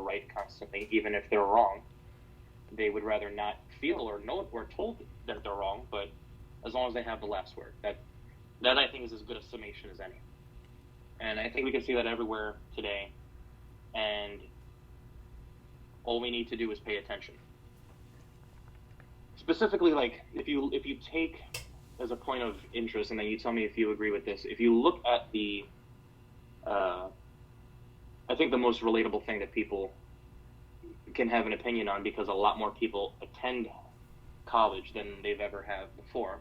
right constantly, even if they're wrong. They would rather not feel or know or told that they're wrong, but as long as they have the last word. That I think is as good a summation as any. And I think we can see that everywhere today. And all we need to do is pay attention. Specifically, like, if you take as a point of interest, and then you tell me if you agree with this, if you look at the, I think the most relatable thing that people can have an opinion on, because a lot more people attend college than they've ever had before,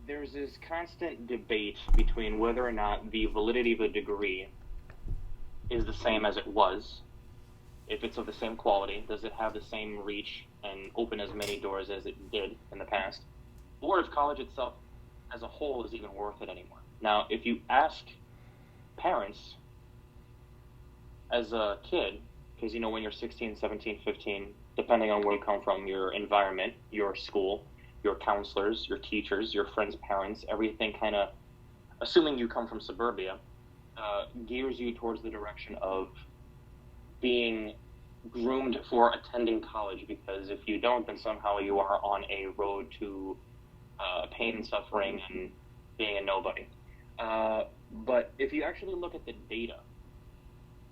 there's this constant debate between whether or not the validity of a degree is the same as it was. If it's of the same quality, does it have the same reach and open as many doors as it did in the past? Or if college itself as a whole is even worth it anymore. Now, if you ask parents as a kid, because when you're 16, 17, 15, depending on where you come from, your environment, your school, your counselors, your teachers, your friends' parents, everything kind of, assuming you come from suburbia, gears you towards the direction of being groomed for attending college, because if you don't, then somehow you are on a road to pain and suffering and being a nobody. But if you actually look at the data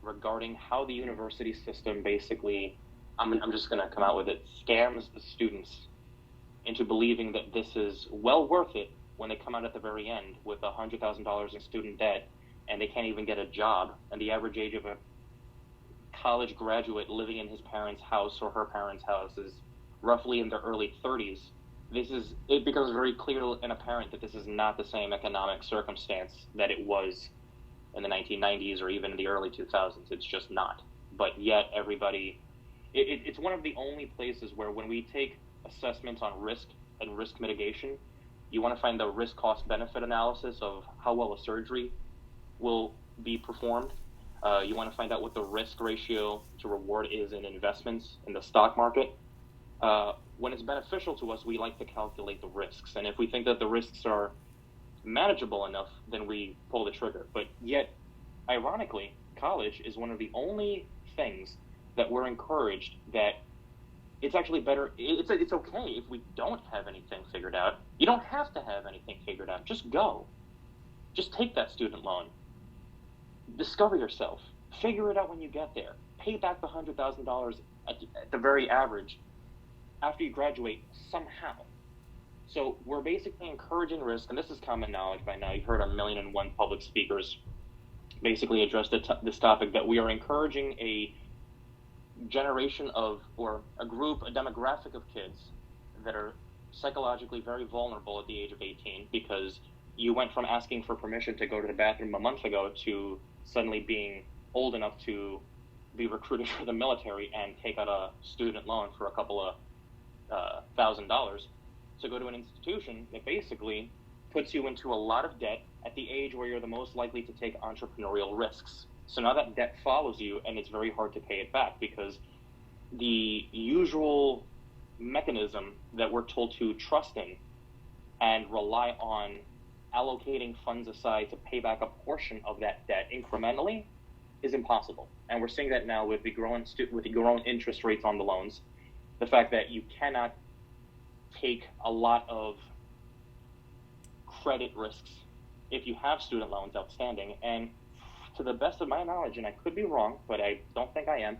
regarding how the university system basically, I'm just going to come out with it, scams the students into believing that this is well worth it when they come out at the very end with $100,000 in student debt and they can't even get a job, and the average age of a college graduate living in his parents' house or her parents' house is roughly in their early 30s. It becomes very clear and apparent that this is not the same economic circumstance that it was in the 1990s or even in the early 2000s. It's just not. But yet everybody, it's one of the only places where when we take assessments on risk and risk mitigation, you want to find the risk cost benefit analysis of how well a surgery will be performed. You want to find out what the risk ratio to reward is in investments in the stock market. When it's beneficial to us, we like to calculate the risks. And if we think that the risks are manageable enough, then we pull the trigger. But yet, ironically, college is one of the only things that we're encouraged that it's actually better. It's okay if we don't have anything figured out. You don't have to have anything figured out. Just go. Just take that student loan. Discover yourself. Figure it out when you get there. Pay back the $100,000 at the very average after you graduate somehow. So we're basically encouraging risk, and this is common knowledge by now. You've heard 1,000,001 public speakers basically address this topic, that we are encouraging a generation of, or a group, a demographic of kids that are psychologically very vulnerable at the age of 18, because you went from asking for permission to go to the bathroom a month ago to suddenly being old enough to be recruited for the military and take out a student loan for a couple of $1,000 to go to an institution that basically puts you into a lot of debt at the age where you're the most likely to take entrepreneurial risks. So now that debt follows you, and it's very hard to pay it back, because the usual mechanism that we're told to trust in and rely on allocating funds aside to pay back a portion of that debt incrementally is impossible. And we're seeing that now with the growing interest rates on the loans, the fact that you cannot take a lot of credit risks if you have student loans outstanding. And to the best of my knowledge, and I could be wrong, but I don't think I am,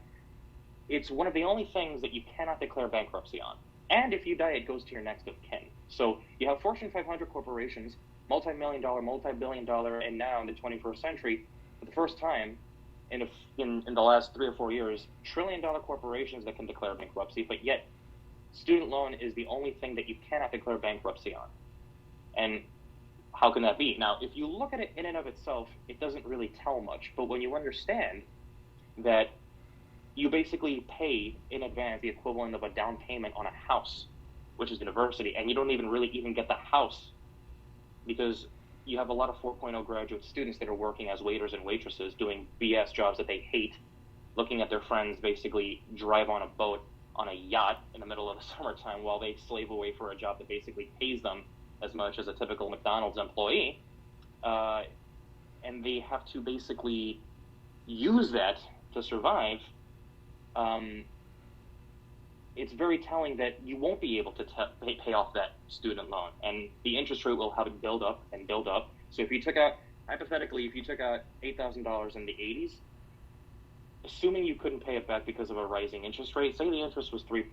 it's one of the only things that you cannot declare bankruptcy on. And if you die, it goes to your next of kin. So you have Fortune 500 corporations, multi-million-dollar, multi-billion-dollar, and now in the 21st century, for the first time in the last 3 or 4 years, trillion-dollar corporations that can declare bankruptcy, but yet student loan is the only thing that you cannot declare bankruptcy on. And how can that be? Now, if you look at it in and of itself, it doesn't really tell much. But when you understand that you basically pay in advance the equivalent of a down payment on a house, which is university, and you don't even get the house, because you have a lot of 4.0 graduate students that are working as waiters and waitresses, doing BS jobs that they hate, looking at their friends basically drive on a boat on a yacht in the middle of the summertime while they slave away for a job that basically pays them as much as a typical McDonald's employee. And they have to basically use that to survive, um, it's very telling that you won't be able to pay off that student loan, and the interest rate will have it build up and build up. So if you took out, hypothetically, if you took out $8,000 in the 80s, assuming you couldn't pay it back because of a rising interest rate, say the interest was 3%.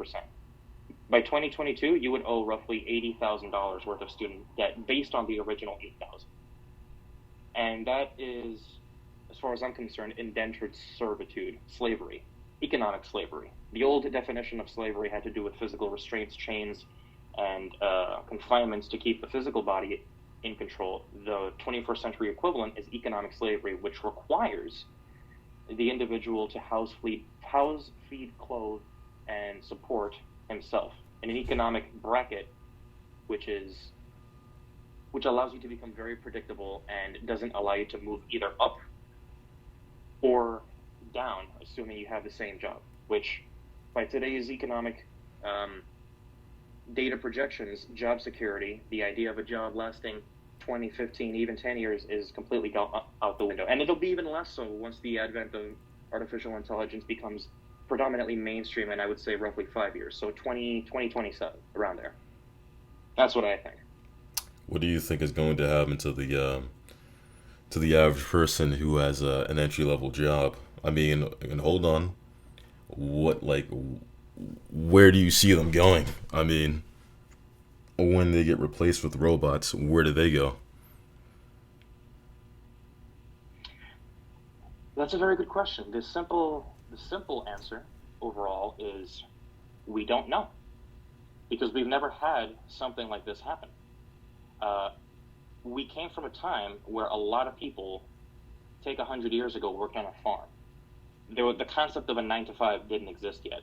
By 2022, you would owe roughly $80,000 worth of student debt based on the original 8,000. And that is, as far as I'm concerned, indentured servitude, slavery, economic slavery. The old definition of slavery had to do with physical restraints, chains, and confinements to keep the physical body in control. The 21st century equivalent is economic slavery, which requires the individual to house, feed, clothe, and support himself in an economic bracket, which allows you to become very predictable and doesn't allow you to move either up or down, assuming you have the same job, which by today's economic data projections, job security, the idea of a job lasting 20, 15, even 10 years is completely out the window. And it'll be even less so once the advent of artificial intelligence becomes predominantly mainstream, and I would say roughly 5 years. So 2027, around there. That's what I think. What do you think is going to happen to the average person who has an entry level job? I mean, and hold on, where do you see them going? I mean, when they get replaced with robots, where do they go? That's a very good question. The simple answer overall is we don't know, because we've never had something like this happen. We came from a time where a lot of people, take 100 years ago, worked on a farm. The concept of a 9 to 5 didn't exist yet.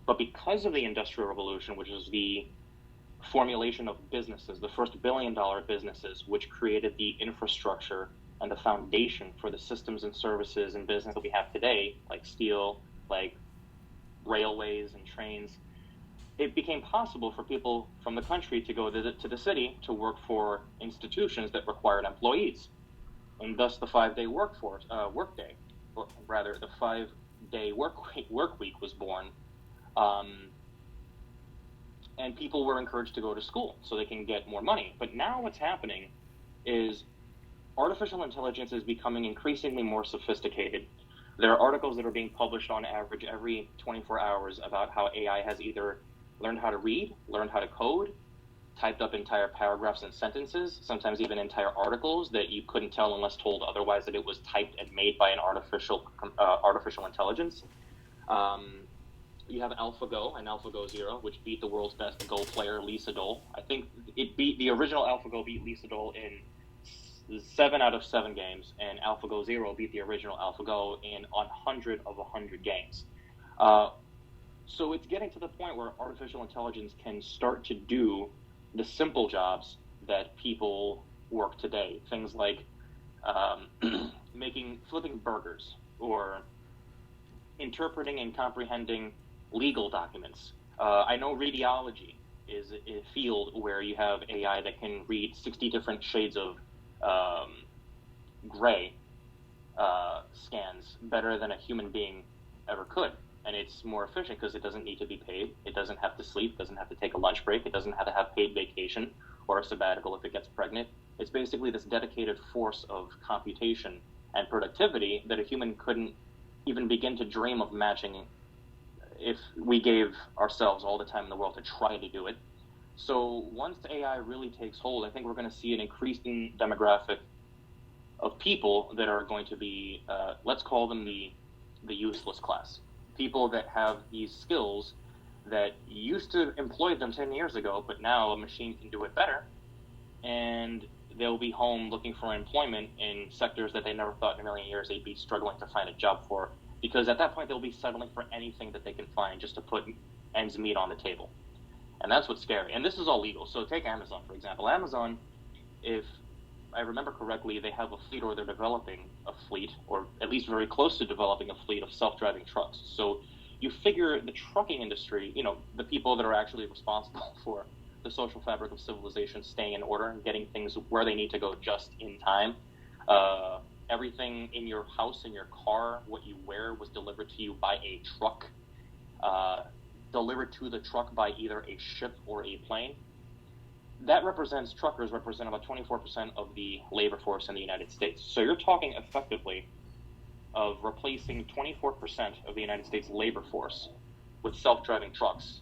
But because of the Industrial Revolution, which is the formulation of businesses, the first billion-dollar businesses, which created the infrastructure and the foundation for the systems and services and business that we have today, like steel, like railways and trains, it became possible for people from the country to go to the city to work for institutions that required employees. And thus the 5-day workday, or rather the 5-day work week was born. And people were encouraged to go to school so they can get more money. But now what's happening is artificial intelligence is becoming increasingly more sophisticated. There are articles that are being published on average every 24 hours about how AI has either learned how to read, learned how to code, typed up entire paragraphs and sentences, sometimes even entire articles that you couldn't tell unless told otherwise that it was typed and made by an artificial intelligence. You have AlphaGo and AlphaGo Zero, which beat the world's best Go player, Lisa Dole. I think the original AlphaGo beat Lisa Dole in 7 out of 7 games, and AlphaGo Zero beat the original AlphaGo in 100 of 100 games. So it's getting to the point where artificial intelligence can start to do the simple jobs that people work today. Things like flipping burgers, or interpreting and comprehending legal documents. I know radiology is a field where you have AI that can read 60 different shades of gray scans better than a human being ever could. And it's more efficient because it doesn't need to be paid. It doesn't have to sleep, doesn't have to take a lunch break. It doesn't have to have paid vacation or a sabbatical if it gets pregnant. It's basically this dedicated force of computation and productivity that a human couldn't even begin to dream of matching if we gave ourselves all the time in the world to try to do it. So once the AI really takes hold, I think we're going to see an increasing demographic of people that are going to be, let's call them the useless class. People that have these skills that used to employ them 10 years ago, but now a machine can do it better, and they'll be home looking for employment in sectors that they never thought in a million years they'd be struggling to find a job for, because at that point they'll be settling for anything that they can find just to put ends meet on the table. And that's what's scary. And this is all legal. So take Amazon, for example. Amazon, if I remember correctly, they have a fleet, or they're developing a fleet, or at least very close to developing a fleet of self-driving trucks. So you figure the trucking industry, the people that are actually responsible for the social fabric of civilization staying in order and getting things where they need to go just in time, everything in your house, in your car, what you wear was delivered to you by a truck, delivered to the truck by either a ship or a plane. Truckers represent about 24% of the labor force in the United States. So you're talking effectively of replacing 24% of the United States labor force with self-driving trucks.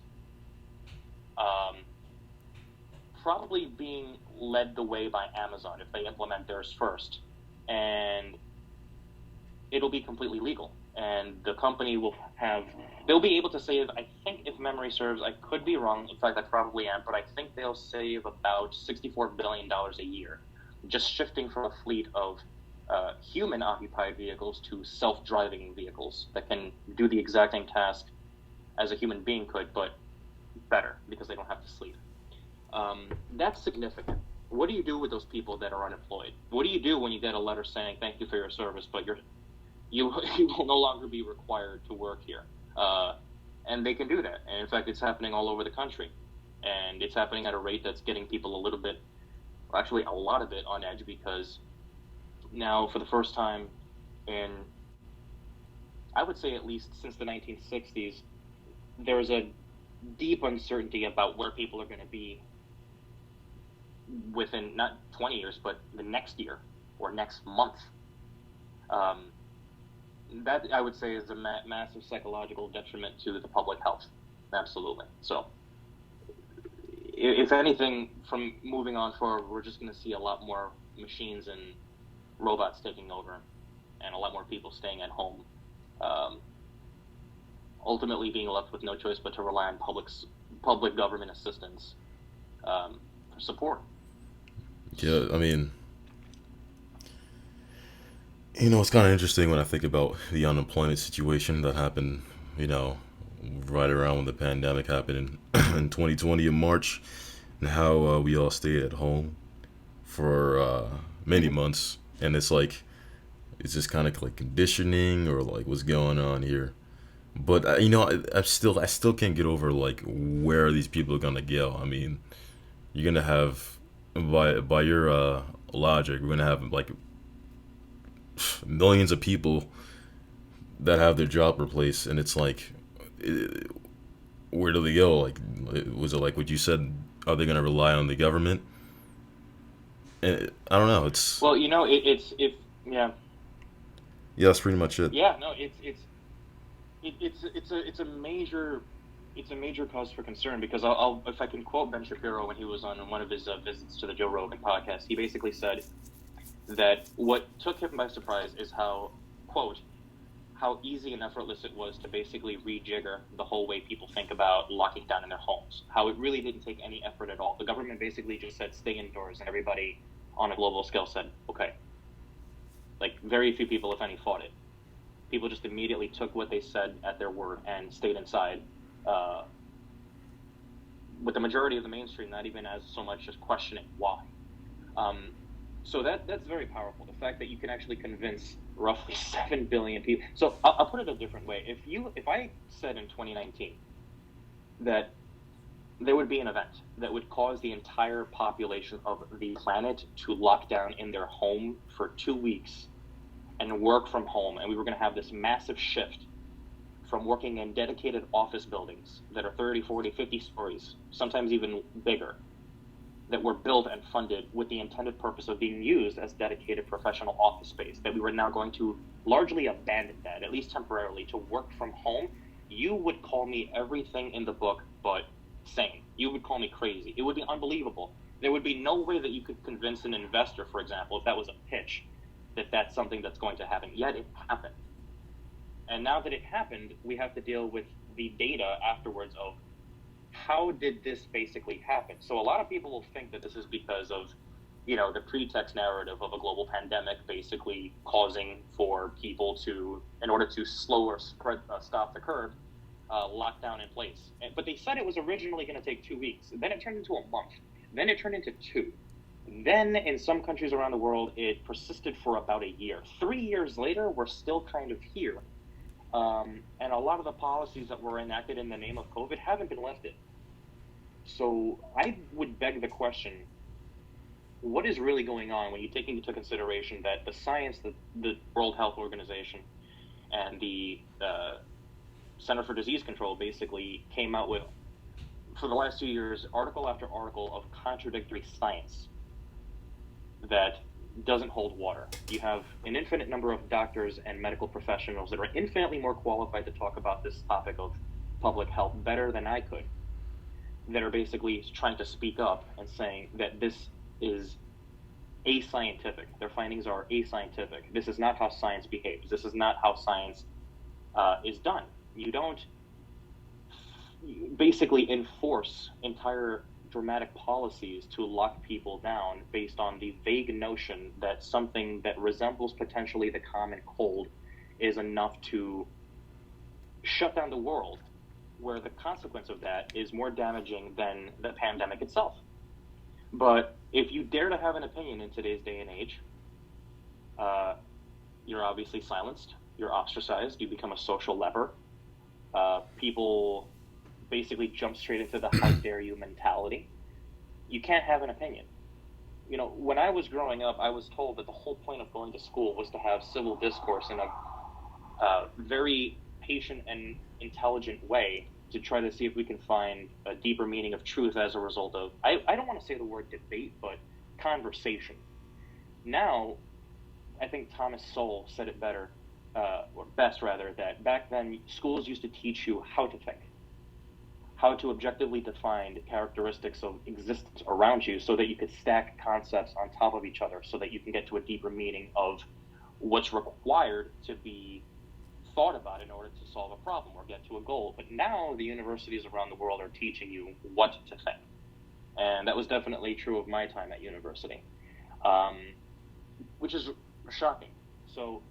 Probably being led the way by Amazon if they implement theirs first. And it'll be completely legal. And the company they'll be able to save, I think if memory serves, I could be wrong, in fact I probably am, but I think they'll save about $64 billion a year just shifting from a fleet of human-occupied vehicles to self-driving vehicles that can do the exact same task as a human being could, but better because they don't have to sleep. That's significant. What do you do with those people that are unemployed? What do you do when you get a letter saying thank you for your service, but you will no longer be required to work here? And they can do that. And in fact, it's happening all over the country. And it's happening at a rate that's getting people a little bit, actually a lot of it, on edge because now for the first time in, I would say at least since the 1960s, there's a deep uncertainty about where people are going to be within not 20 years, but the next year or next month. That, I would say, is a massive psychological detriment to the public health. Absolutely. So, if anything, from moving on forward, we're just going to see a lot more machines and robots taking over and a lot more people staying at home. Ultimately being left with no choice but to rely on public government assistance for support. Yeah, I mean, it's kind of interesting when I think about the unemployment situation that happened, right around when the pandemic happened in 2020 in March, and how we all stayed at home for many months. And it's like, it's just kind of like conditioning or like what's going on here. But I still can't get over like where these people are gonna go. I mean, you're gonna have by your logic, we're gonna have like millions of people that have their job replaced, and it's like, where do they go? Like, was it like what you said? Are they gonna rely on the government? And I don't know. It's Well, it's yeah. Yeah, that's pretty much it. Yeah, no, it's a major cause for concern because I'll if I can quote Ben Shapiro when he was on one of his visits to the Joe Rogan podcast, he basically said that what took him by surprise is how, quote, how easy and effortless it was to basically rejigger the whole way people think about locking down in their homes. How it really didn't take any effort at all. The government basically just said stay indoors, and everybody on a global scale said okay. Like very few people, if any, fought it. People just immediately took what they said at their word and stayed inside. With the majority of the mainstream not even as so much as questioning why. So that's very powerful. The fact that you can actually convince roughly 7 billion people. So I'll put it a different way. If I said in 2019 that there would be an event that would cause the entire population of the planet to lock down in their home for 2 weeks and work from home, and we were going to have this massive shift from working in dedicated office buildings that are 30, 40, 50 stories, sometimes even bigger, that were built and funded with the intended purpose of being used as dedicated professional office space, that we were now going to largely abandon that, at least temporarily, to work from home. You would call me everything in the book but sane. You would call me crazy. It would be unbelievable. There would be no way that you could convince an investor, for example, if that was a pitch, that that's something that's going to happen. Yet it happened. And now that it happened, we have to deal with the data afterwards of how did this basically happen? So a lot of people will think that this is because of, the pretext narrative of a global pandemic basically causing for people to, in order to slow or stop the curve, lock down in place. But they said it was originally going to take 2 weeks. Then it turned into a month. Then it turned into 2. Then in some countries around the world, it persisted for about a year. 3 years later, we're still kind of here. And a lot of the policies that were enacted in the name of COVID haven't been lifted. So I would beg the question, what is really going on when you take into consideration that the science that the World Health Organization and the Center for Disease Control basically came out with, for the last 2 years, article after article of contradictory science that doesn't hold water. You have an infinite number of doctors and medical professionals that are infinitely more qualified to talk about this topic of public health better than I could, that are basically trying to speak up and saying that this is ascientific. Their findings are ascientific. This is not how science behaves. This is not how science is done. You don't basically enforce entire dramatic policies to lock people down based on the vague notion that something that resembles potentially the common cold is enough to shut down the world, where the consequence of that is more damaging than the pandemic itself. But if you dare to have an opinion in today's day and age, you're obviously silenced, you're ostracized, you become a social leper. People basically jump straight into the how dare you mentality. You can't have an opinion. You know, when I was growing up, I was told that the whole point of going to school was to have civil discourse in a very patient and intelligent way to try to see if we can find a deeper meaning of truth as a result of, I don't want to say the word debate, but conversation. Now, I think Thomas Sowell said it better, or best rather, that back then schools used to teach you how to think, how to objectively define characteristics of existence around you so that you could stack concepts on top of each other so that you can get to a deeper meaning of what's required to be thought about in order to solve a problem or get to a goal. But now the universities around the world are teaching you what to think. And that was definitely true of my time at university, which is shocking. So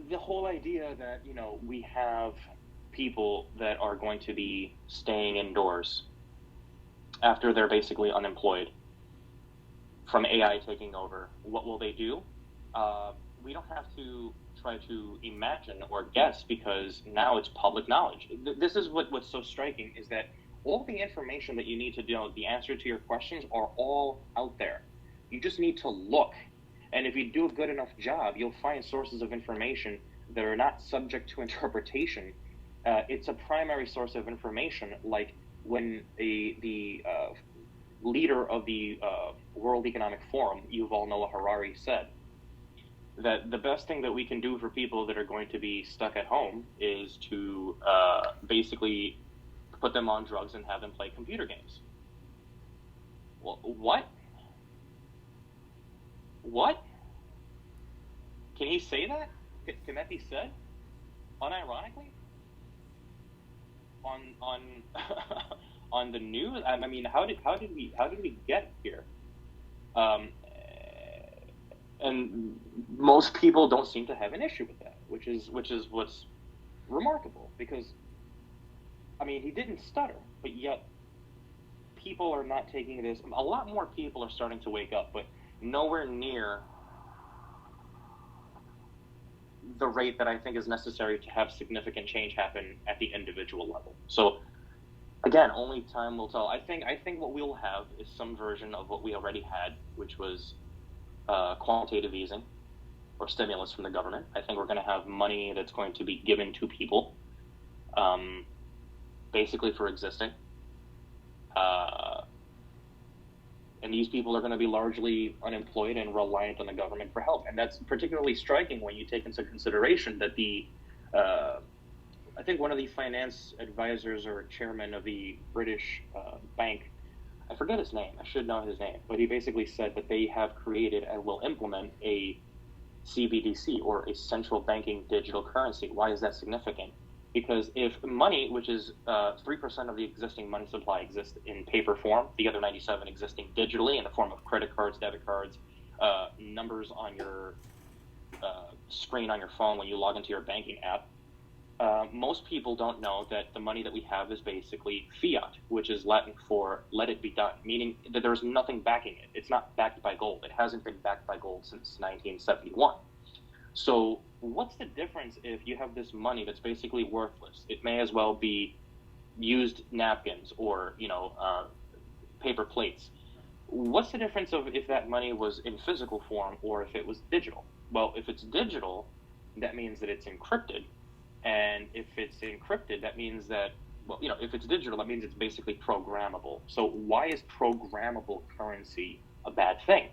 the whole idea that, you know, we have people that are going to be staying indoors after they're basically unemployed from AI taking over, what will they do? We don't have to try to imagine or guess because now it's public knowledge. This is what's so striking, is that all the information that you need to know the answer to your questions are all out there. You just need to look. And if you do a good enough job, you'll find sources of information that are not subject to interpretation. It's a primary source of information, like when the leader of the World Economic Forum, Yuval Noah Harari, said that the best thing that we can do for people that are going to be stuck at home is to basically put them on drugs and have them play computer games. Well, what? What? Can he say that? Can that be said? Unironically? On on the news? I mean, how did we get here? And most people don't seem to have an issue with that, which is what's remarkable, because I mean, he didn't stutter, but yet people are not taking this. A lot more people are starting to wake up, but nowhere near the rate that I think is necessary to have significant change happen at the individual level. So again, only time will tell. I think what we'll have is some version of what we already had, which was quantitative easing or stimulus from the government. I think we're going to have money that's going to be given to people, basically for existing. And these people are going to be largely unemployed and reliant on the government for help. And that's particularly striking when you take into consideration that I think one of the finance advisors or chairman of the British bank, I forget his name, I should know his name, but he basically said that they have created and will implement a CBDC, or a central banking digital currency. Why is that significant? Because if money, which is 3% of the existing money supply, exists in paper form, the other 97 existing digitally in the form of credit cards, debit cards, numbers on your screen on your phone when you log into your banking app, most people don't know that the money that we have is basically fiat, which is Latin for let it be done, meaning that there's nothing backing it. It's not backed by gold. It hasn't been backed by gold since 1971. So what's the difference if you have this money that's basically worthless? It may as well be used napkins or, paper plates. what's the difference of if that money was in physical form or if it was digital? Well, if it's digital, that means that it's encrypted. And if it's encrypted, that means that, well, if it's digital, that means it's basically programmable. So why is programmable currency a bad thing?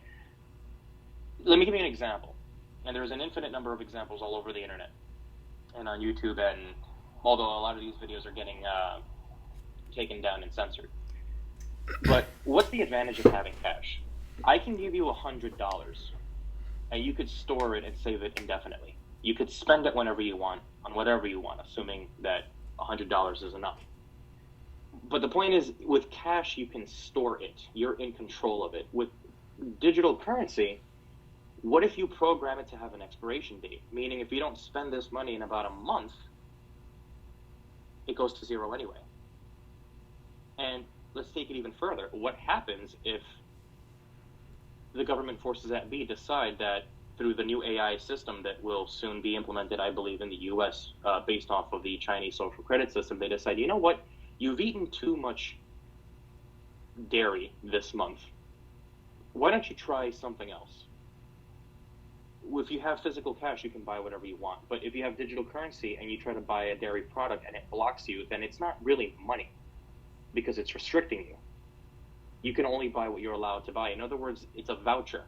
Let me give you an example. And there's an infinite number of examples all over the internet and on YouTube, and although a lot of these videos are getting taken down and censored. But what's the advantage of having cash? I can give you $100, and you could store it and save it indefinitely. You could spend it whenever you want, on whatever you want, assuming that $100 is enough. But the point is, with cash, you can store it. You're in control of it. With digital currency, what if you program it to have an expiration date? Meaning, if you don't spend this money in about a month, it goes to zero anyway. And let's take it even further. What happens if the government forces that be decide that through the new AI system that will soon be implemented, I believe, in the U.S., based off of the Chinese social credit system, they decide, you know what, you've eaten too much dairy this month. Why don't you try something else? If you have physical cash, you can buy whatever you want. But if you have digital currency and you try to buy a dairy product and it blocks you, then it's not really money because it's restricting you. You can only buy what you're allowed to buy. In other words, it's a voucher.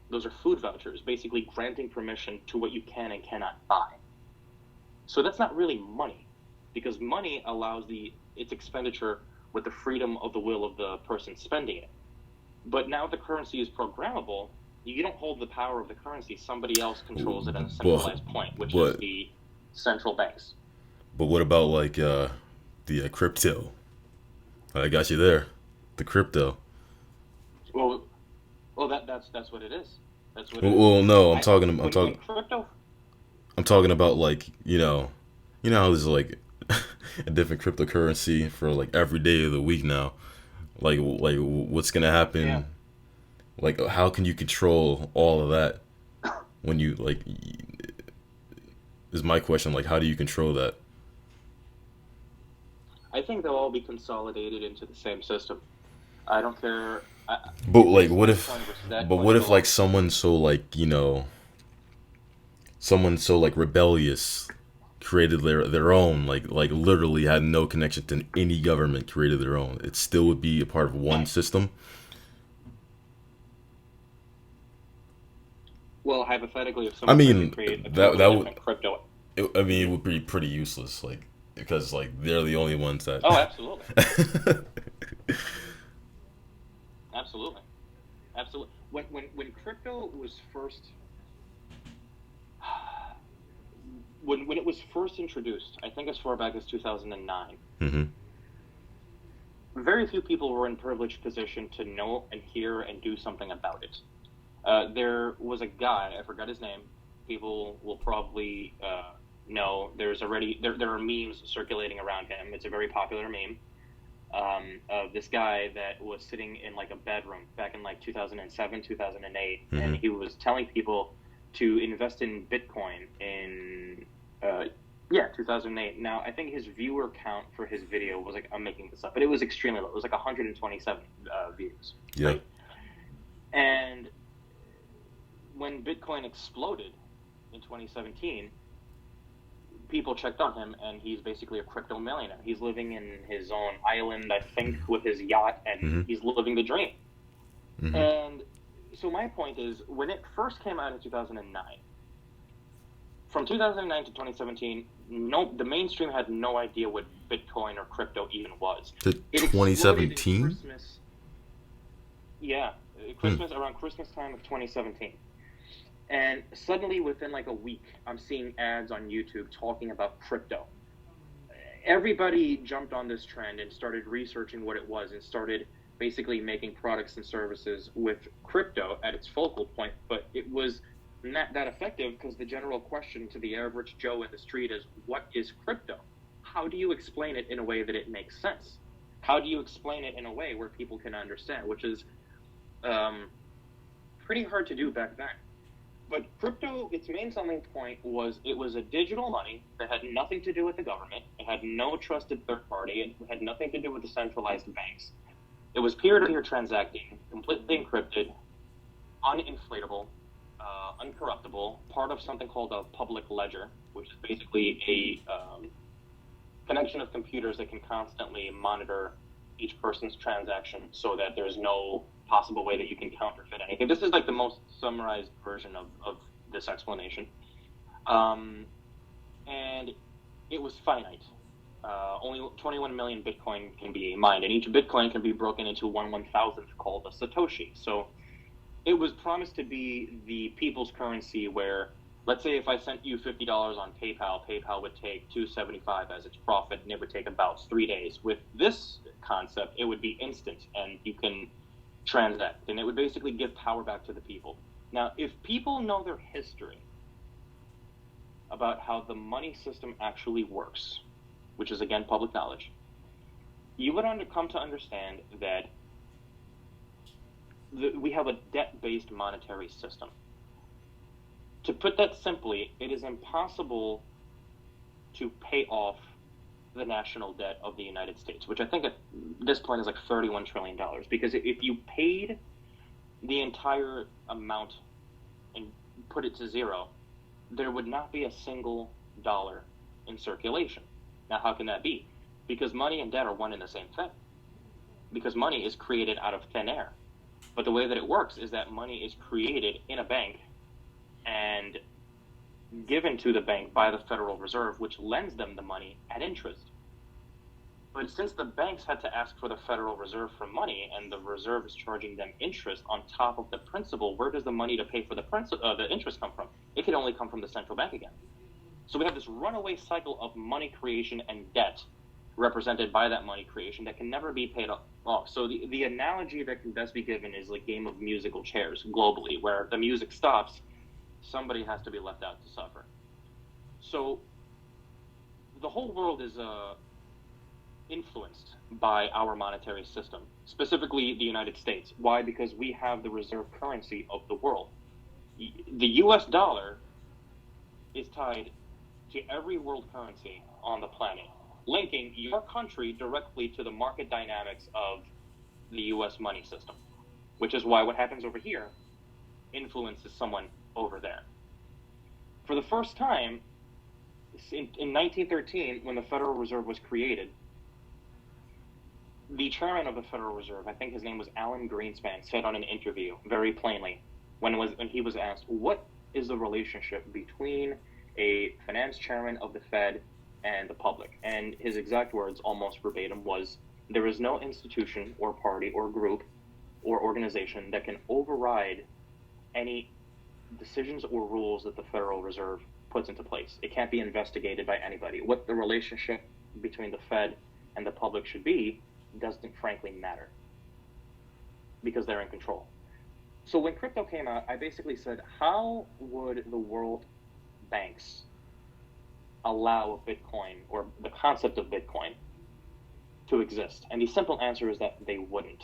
Those are food vouchers, basically granting permission to what you can and cannot buy. So that's not really money, because money allows its expenditure with the freedom of the will of the person spending it. But now the currency is programmable. You don't hold the power of the currency. Somebody else controls it at a centralized point, which is the central banks. But what about like the crypto? I got you there. The crypto. Well, that's what it is. That's what. Well, no, I'm talking crypto. I'm talking about like how there's like a different cryptocurrency for like every day of the week now. Like what's gonna happen? Yeah. Like how can you control all of that when you like? Is my question, like how do you control that? I think they'll all be consolidated into the same system. I don't care. But like, what if? But what if like someone so like someone so like rebellious created their own, like literally had no connection to any government, created their own? It still would be a part of one system. Well, hypothetically, if someone created a would crypto, it would be pretty useless, like because like they're the only ones that. Oh, absolutely. Absolutely. When crypto was first, when it was first introduced, I think as far back as 2009, mm-hmm. very few people were in privileged position to know and hear and do something about it. There was a guy, I forgot his name. People will probably know. There are memes circulating around him. It's a very popular meme. Of this guy that was sitting in like a bedroom back in like 2007, 2008, mm-hmm. and he was telling people to invest in Bitcoin in 2008. Now I think his viewer count for his video was like, I'm making this up, but it was extremely low. It was like 127 views. Yeah. Right? And when Bitcoin exploded in 2017. People checked on him, and he's basically a crypto millionaire. He's living in his own island, I think, with his yacht, and mm-hmm. he's living the dream. Mm-hmm. And so my point is, when it first came out in 2009, from 2009 to 2017, the mainstream had no idea what Bitcoin or crypto even was. To 2017? Christmas. Yeah, around Christmas time of 2017. And suddenly, within like a week, I'm seeing ads on YouTube talking about crypto. Everybody jumped on this trend and started researching what it was and started basically making products and services with crypto at its focal point. But it was not that effective because the general question to the average Joe in the street is, what is crypto? How do you explain it in a way that it makes sense? How do you explain it in a way where people can understand, which is pretty hard to do back then. But crypto, its main selling point was it was a digital money that had nothing to do with the government. It had no trusted third party. It had nothing to do with the centralized banks. It was peer-to-peer transacting, completely encrypted, uninflatable, uncorruptible, part of something called a public ledger, which is basically a connection of computers that can constantly monitor each person's transaction so that there's no possible way that you can counterfeit anything. This is like the most summarized version of this explanation. And it was finite. Only 21 million Bitcoin can be mined, and each Bitcoin can be broken into 1/1000th called a Satoshi. So it was promised to be the people's currency where, let's say if I sent you $50 on PayPal, PayPal would take $2.75 as its profit, and it would take about 3 days. With this concept, it would be instant, and you can transact, and it would basically give power back to the people. Now, if people know their history about how the money system actually works, which is again public knowledge, you would come to understand that we have a debt-based monetary system. To put that simply, it is impossible to pay off the national debt of the United States, which I think at this point is like $31 trillion. Because if you paid the entire amount and put it to zero, there would not be a single dollar in circulation. Now, how can that be? Because money and debt are one and the same thing. Because money is created out of thin air. But the way that it works is that money is created in a bank and given to the bank by the Federal Reserve, which lends them the money at interest. But since the banks had to ask for the Federal Reserve for money, and the Reserve is charging them interest on top of the principal, where does the money to pay for the interest come from? It could only come from the central bank again. So we have this runaway cycle of money creation and debt represented by that money creation that can never be paid off. So the analogy that can best be given is like a game of musical chairs globally, where the music stops, somebody has to be left out to suffer. So the whole world is influenced by our monetary system, specifically the United States. Why? Because we have the reserve currency of the world. The US dollar is tied to every world currency on the planet, linking your country directly to the market dynamics of the US money system, which is why what happens over here influences someone over there. For the first time, in 1913, when the Federal Reserve was created, the chairman of the Federal Reserve, I think his name was Alan Greenspan, said on an interview very plainly, when he was asked, what is the relationship between a finance chairman of the Fed and the public? And his exact words, almost verbatim, was, there is no institution or party or group or organization that can override any decisions or rules that the Federal Reserve puts into place. It can't be investigated by anybody. What the relationship between the Fed and the public should be doesn't frankly matter, because they're in control. So when crypto came out, I basically said, how would the world banks allow Bitcoin, or the concept of Bitcoin, to exist? And the simple answer is that they wouldn't.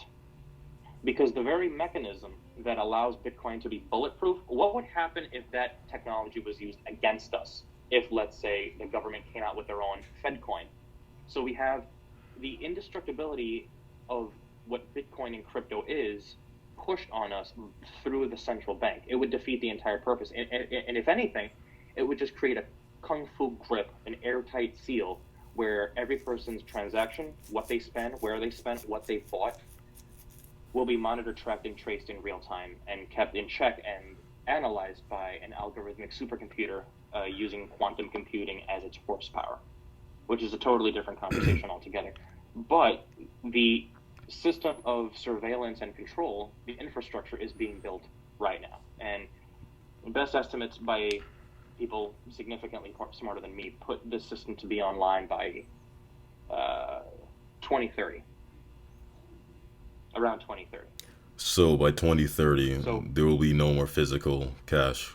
Because the very mechanism that allows Bitcoin to be bulletproof, what would happen if that technology was used against us? If, let's say, the government came out with their own Fedcoin. So we have the indestructibility of what Bitcoin and crypto is pushed on us through the central bank. It would defeat the entire purpose. And if anything, it would just create a kung fu grip, an airtight seal, where every person's transaction, what they spend, where they spent, what they bought, will be monitored, tracked, and traced in real time and kept in check and analyzed by an algorithmic supercomputer using quantum computing as its horsepower, which is a totally different conversation altogether. But the system of surveillance and control, the infrastructure, is being built right now. And best estimates by people significantly smarter than me put this system to be online by 2030. Around 2030. So by 2030, there will be no more physical cash.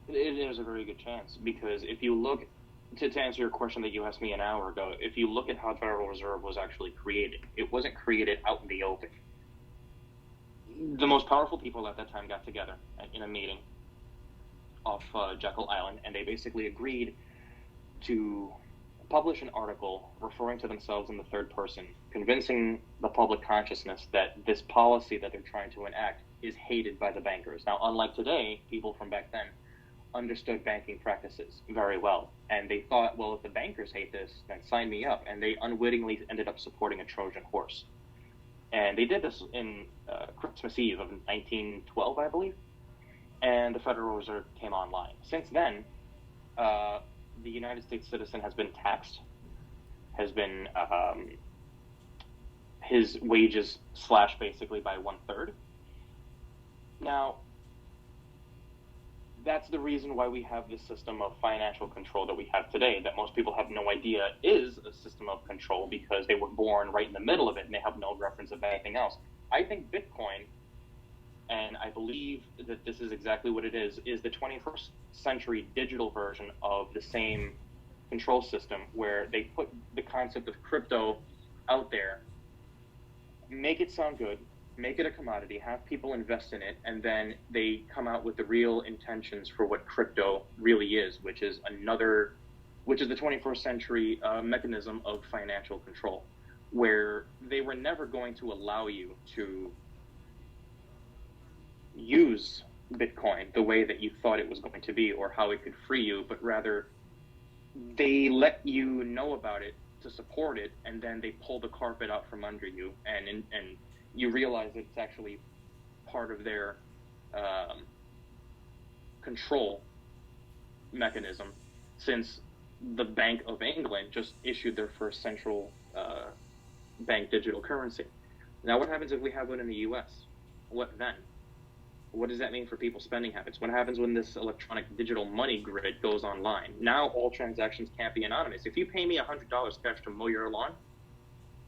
There's a very good chance, because if you look, to answer your question that you asked me an hour ago, if you look at how the Federal Reserve was actually created, it wasn't created out in the open. The most powerful people at that time got together in a meeting off Jekyll Island, and they basically agreed to publish an article referring to themselves in the third person, convincing the public consciousness that this policy that they're trying to enact is hated by the bankers. Now, unlike today, people from back then understood banking practices very well. And they thought, well, if the bankers hate this, then sign me up. And they unwittingly ended up supporting a Trojan horse. And they did this in Christmas Eve of 1912, I believe. And the Federal Reserve came online. Since then, the United States citizen has been taxed, has been his wages slashed basically by 1/3. Now, that's the reason why we have this system of financial control that we have today, that most people have no idea is a system of control because they were born right in the middle of it and they have no reference of anything else. I think Bitcoin, and I believe that this is exactly what it is the 21st century digital version of the same control system, where they put the concept of crypto out there, make it sound good, make it a commodity, have people invest in it, and then they come out with the real intentions for what crypto really is, which is the 21st century mechanism of financial control, where they were never going to allow you to use Bitcoin the way that you thought it was going to be or how it could free you, but rather they let you know about it to support it, and then they pull the carpet out from under you, and you realize that it's actually part of their control mechanism, since the Bank of England just issued their first central bank digital currency. Now, what happens if we have one in the U.S.? What then? What does that mean for people's spending habits? What happens when this electronic digital money grid goes online? Now all transactions can't be anonymous. If you pay me $100 cash to mow your lawn,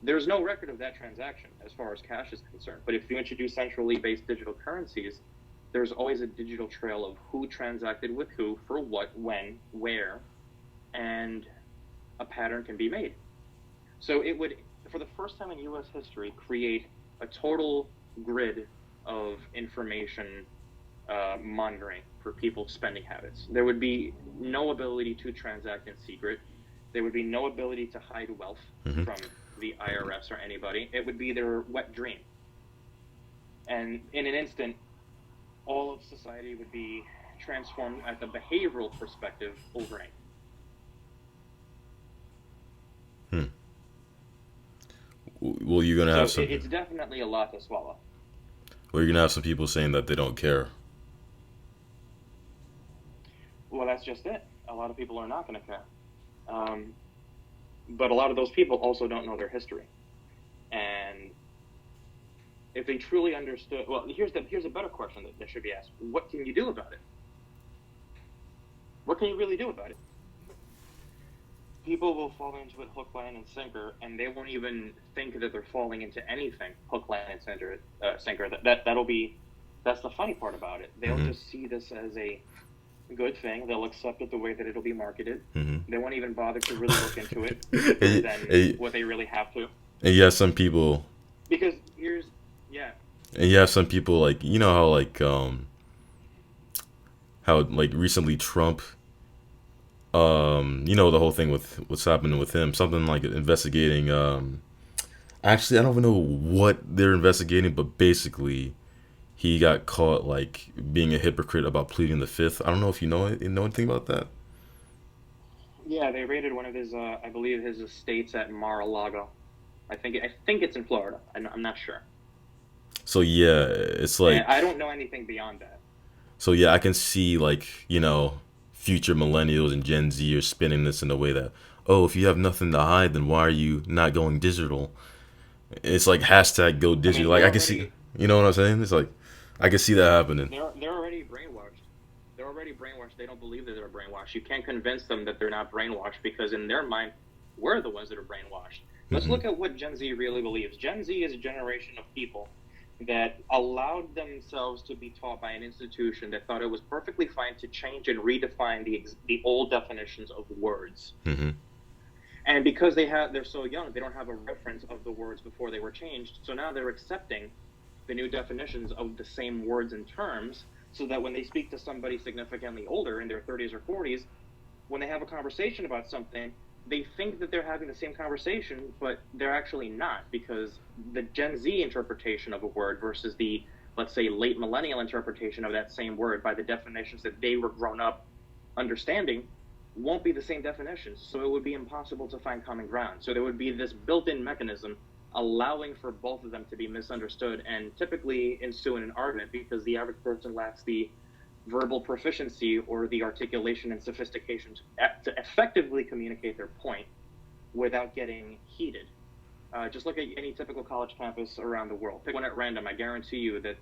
there's no record of that transaction as far as cash is concerned. But if you introduce centrally based digital currencies, there's always a digital trail of who transacted with who, for what, when, where, and a pattern can be made. So it would, for the first time in U.S. history, create a total grid of information monitoring for people's spending habits. There would be no ability to transact in secret. There would be no ability to hide wealth from the IRS or anybody. It would be their wet dream. And in an instant, all of society would be transformed at the behavioral perspective overnight. Well, you're gonna have So some. it's definitely a lot to swallow. Well, you're gonna have some people saying that they don't care. Well, that's just it. A lot of people are not going to care. But a lot of those people also don't know their history. And if they truly understood, well, here's a better question that should be asked. What can you do about it? What can you really do about it? People will fall into it hook, line, and sinker, and they won't even think that they're falling into anything hook, line, and sinker. That's the funny part about it. They'll just see this as a good thing. They'll accept it the way that it'll be marketed. They won't even bother to really look into it further than what they really have to. And you have some people. Because And you have some people like, you know how recently Trump, you know, the whole thing with what's happening with him, something like investigating. Actually, I don't even know what they're investigating, but basically, he got caught like being a hypocrite about pleading the fifth. I don't know if you know anything about that. Yeah, they raided one of his, I believe, his estates at Mar-a-Lago. I think it's in Florida. I'm not sure. So yeah, it's like, And I don't know anything beyond that. so yeah, I can see like, you know, future millennials and Gen Z are spinning this in a way that, oh, if you have nothing to hide, then why are you not going digital? It's like hashtag go digital. Like I can see, you know what I'm saying? It's like I can see that happening. They're already brainwashed. They're already brainwashed. They don't believe that they're brainwashed. You can't convince them that they're not brainwashed, because in their mind, we're the ones that are brainwashed. Let's look at what Gen Z really believes. Gen Z is a generation of people that allowed themselves to be taught by an institution that thought it was perfectly fine to change and redefine the old definitions of words. And because they're so young, they don't have a reference of the words before they were changed. So now they're accepting the new definitions of the same words and terms, so that when they speak to somebody significantly older in their 30s or 40s, when they have a conversation about something, they think that they're having the same conversation, but they're actually not, because the Gen Z interpretation of a word versus the, let's say, late millennial interpretation of that same word by the definitions that they were grown up understanding won't be the same definitions. So it would be impossible to find common ground. So there would be this built-in mechanism allowing for both of them to be misunderstood and typically ensue in an argument because the average person lacks the verbal proficiency or the articulation and sophistication to effectively communicate their point without getting heated. Just look at any typical college campus around the world. Pick one at random. I guarantee you that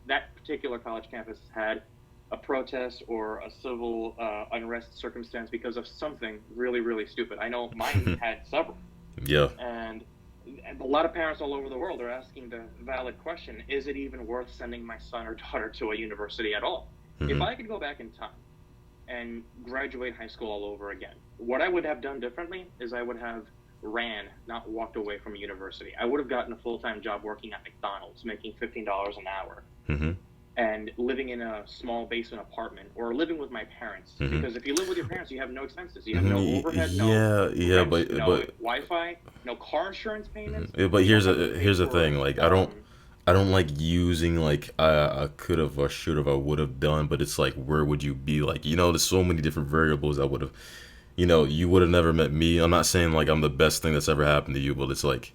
that particular college campus had a protest or a civil unrest circumstance because of something really, really stupid. I know mine had several. Yeah. And a lot of parents all over the world are asking the valid question, is it even worth sending my son or daughter to a university at all? Mm-hmm. If I could go back in time and graduate high school all over again, what I would have done differently is I would have ran, not walked away from a university. I would have gotten a full-time job working at McDonald's, making $15 an hour, mm-hmm. and living in a small basement apartment or living with my parents. Mm-hmm. Because if you live with your parents, you have no expenses. You have no Mm-hmm. overhead, Yeah, no rent, but no Wi-Fi, no car insurance payments. yeah, but You here's don't have to pay the for, thing. Like, I don't like using like I could have or should have I would have done, but it's like where would you be? Like, there's so many different variables that would have, you would have never met me. I'm not saying like I'm the best thing that's ever happened to you, but it's like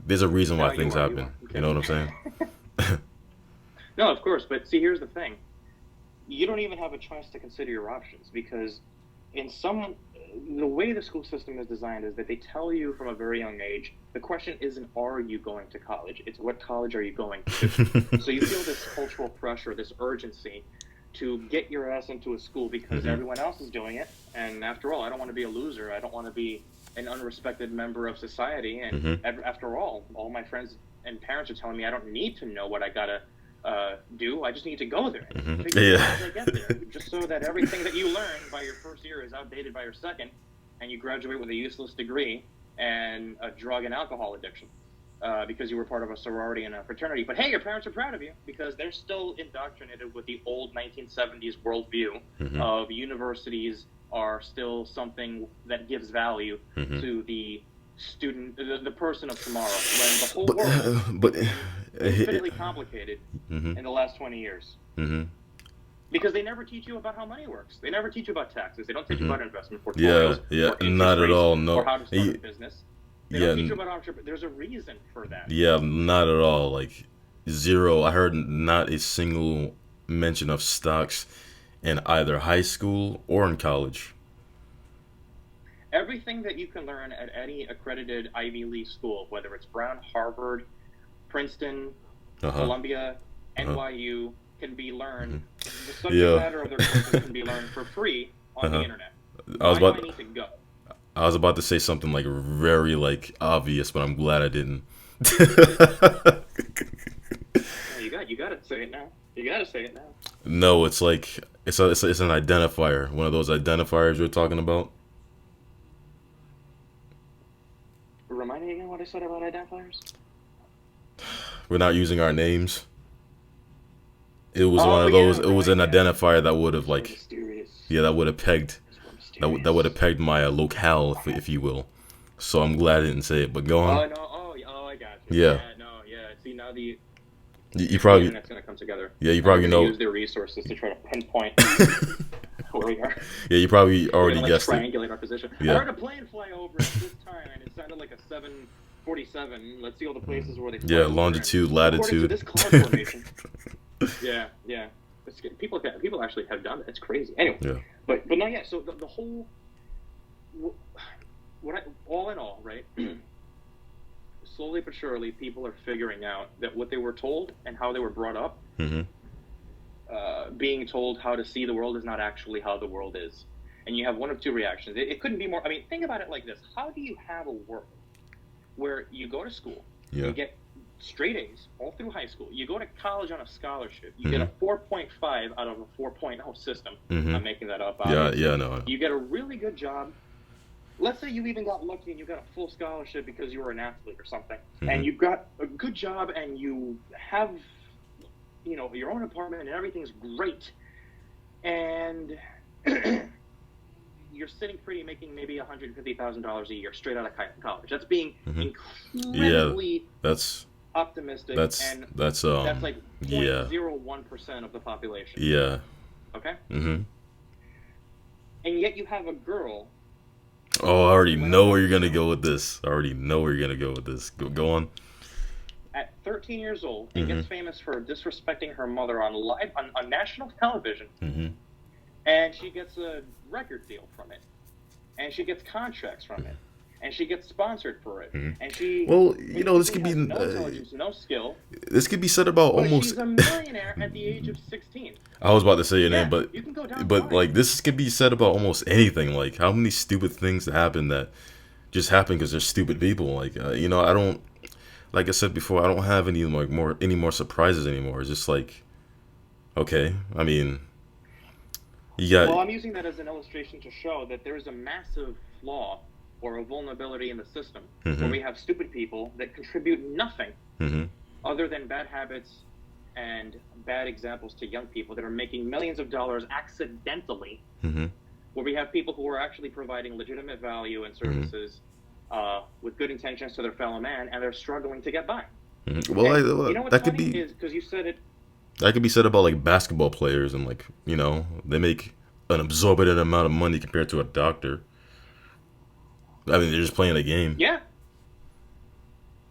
there's a reason why No, things happen. are. You know what I'm saying? No, of course, but see, here's the thing. You don't even have a choice to consider your options because the way the school system is designed is that they tell you from a very young age, the question isn't, are you going to college? It's what college are you going to? So you feel this cultural pressure, this urgency to get your ass into a school because mm-hmm. everyone else is doing it. And after all, I don't want to be a loser. I don't want to be an unrespected member of society. And mm-hmm. after all my friends and parents are telling me I don't need to know what I got to do. I just need to go there and mm-hmm. figure out how to get there, just so that everything that you learn by your first year is outdated by your second, and you graduate with a useless degree and a drug and alcohol addiction because you were part of a sorority and a fraternity. But hey, your parents are proud of you because they're still indoctrinated with the old 1970s worldview mm-hmm. of universities are still something that gives value mm-hmm. to the student, the person of tomorrow, when the whole world but infinitely complicated mm-hmm. in the last 20 years. Mm-hmm. Because they never teach you about how money works. They never teach you about taxes. They don't teach mm-hmm. you about investment portfolios. Yeah, or not at all. No. Or how to start a business. They don't teach you about entrepreneurship. There's a reason for that. Yeah, not at all. Like zero. I heard not a single mention of stocks in either high school or in college. Everything that you can learn at any accredited Ivy League school, whether it's Brown, Harvard, Princeton, Columbia, NYU, can be learned. Mm-hmm. The subject matter of their courses can be learned for free on the internet. I need to go? I was about to say something like very like obvious, but I'm glad I didn't. You got to say it now. You got to say it now. No, it's like it's an identifier. One of those identifiers you're talking about. Remind me again what I said about identifiers. We're not using our names. It was one of those. It was an identifier that would have like, that would have pegged, that would have pegged my locale, if you will. So I'm glad I didn't say it. But go on. Oh no! Oh, I got you. Yeah. See now the probably. Internet's gonna come together. Yeah, you probably know. Use their resources to try to pinpoint where we are. Yeah, you probably already guessed it. Triangulate our position. Yeah. I heard a plane fly over at this time, and it sounded like a 747. Let's see all the places where they fly over. Longitude, latitude. According to this cloud formation. Yeah. People actually have done that. It's crazy. Anyway, but no, yeah. So the whole, all in all, right? Slowly but surely, people are figuring out that what they were told and how they were brought up, being told how to see the world is not actually how the world is, and you have one of two reactions. It couldn't be more. I mean, think about it like this: how do you have a world where you go to school, you get straight A's all through high school. You go to college on a scholarship. You get a 4.5 out of a 4.0 system. I'm making that up. No. You get a really good job. Let's say you even got lucky and you got a full scholarship because you were an athlete or something. And you got a good job and you have, your own apartment and everything's great. And you're sitting pretty, making maybe $150,000 a year straight out of college. That's being Hmm. Yeah, incredibly that's optimistic, that's and that's that's like yeah, 0.01% of the population. yeah. Okay, Hmm. and yet you have a girl Oh, I already who went know up where on the you're gonna show go with this. I already know where you're gonna go with this. Go on. at 13 years old and Hmm. gets famous for disrespecting her mother on national television, Hmm. and she gets a record deal from it, and she gets contracts from it, and she gets sponsored for it, Hmm. and she Well, this basically could be has no intelligence, no skill, said about but almost. she's a millionaire at the age of 16. I was about to say your name, Yeah, but you can go down the but line. like this could be said about almost anything. Like how many stupid things that happen that just happen because they're stupid people. Like I don't, like I said before, I don't have any more surprises anymore. It's just like, okay, I mean, you got. Well, I'm using that as an illustration to show that there is a massive flaw or a vulnerability in the system where Hmm. we have stupid people that contribute nothing Hmm. other than bad habits and bad examples to young people that are making millions of dollars accidentally, Hmm. where we have people who are actually providing legitimate value and Hmm. services with good intentions to their fellow man, and they're struggling to get by. Hmm. Well, And you know what's that could funny be is because you said it. said about like basketball players and like they make an absorbent amount of money compared to a doctor. I mean, they're just playing a game. Yeah,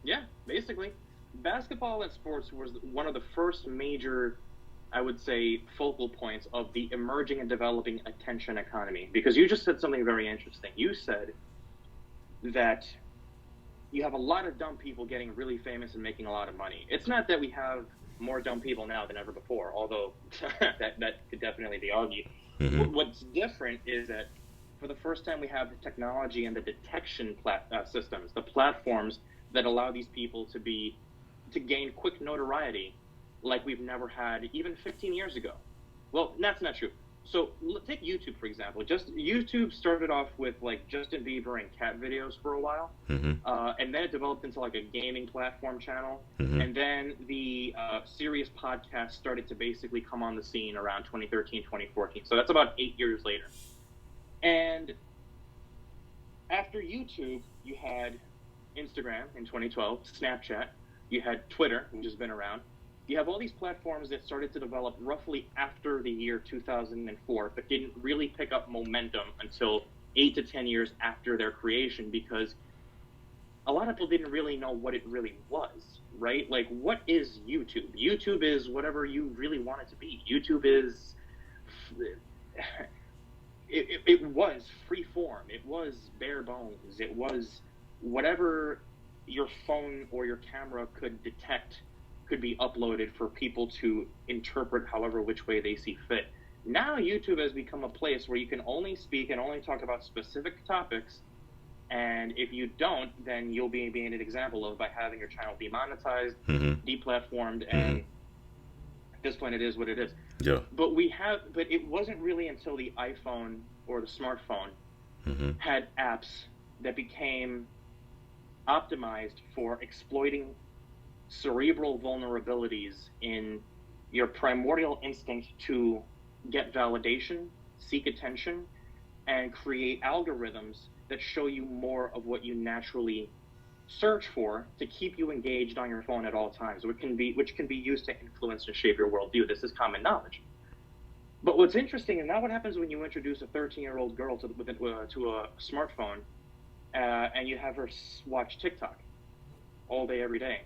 yeah, basically. Basketball and sports was one of the first major, I would say, focal points of the emerging and developing attention economy. Because you just said something very interesting. You said that you have a lot of dumb people getting really famous and making a lot of money. It's not that we have more dumb people now than ever before, although that could definitely be argued. Hmm. What's different is that for the first time we have the technology and the detection systems, the platforms that allow these people to gain quick notoriety like we've never had even 15 years ago. Well, that's not true. So take YouTube, for example. Just YouTube started off with like Justin Bieber and cat videos for a while. Hmm. And then it developed into like a gaming platform channel. Hmm. And then the serious podcast started to basically come on the scene around 2013, 2014. So that's about 8 years later. And after YouTube, you had Instagram in 2012, Snapchat, you had Twitter, which has been around. You have all these platforms that started to develop roughly after the year 2004, but didn't really pick up momentum until 8 to 10 years after their creation, because a lot of people didn't really know what it really was, right? Like, what is YouTube? YouTube is whatever you really want it to be. YouTube is it was free form. It was bare bones. It was whatever your phone or your camera could detect could be uploaded for people to interpret however which way they see fit. Now YouTube has become a place where you can only speak and only talk about specific topics, and if you don't, then you'll be being an example of by having your channel demonetized, Hmm. deplatformed, Hmm. and at this point it is what it is. Yeah. But it wasn't really until the iPhone or the smartphone Hmm. had apps that became optimized for exploiting cerebral vulnerabilities in your primordial instinct to get validation, seek attention, and create algorithms that show you more of what you naturally search for to keep you engaged on your phone at all times, which can be used to influence and shape your worldview. This is common knowledge. But what's interesting is now what happens when you introduce a 13-year-old girl to a smartphone and you have her watch TikTok all day, every day,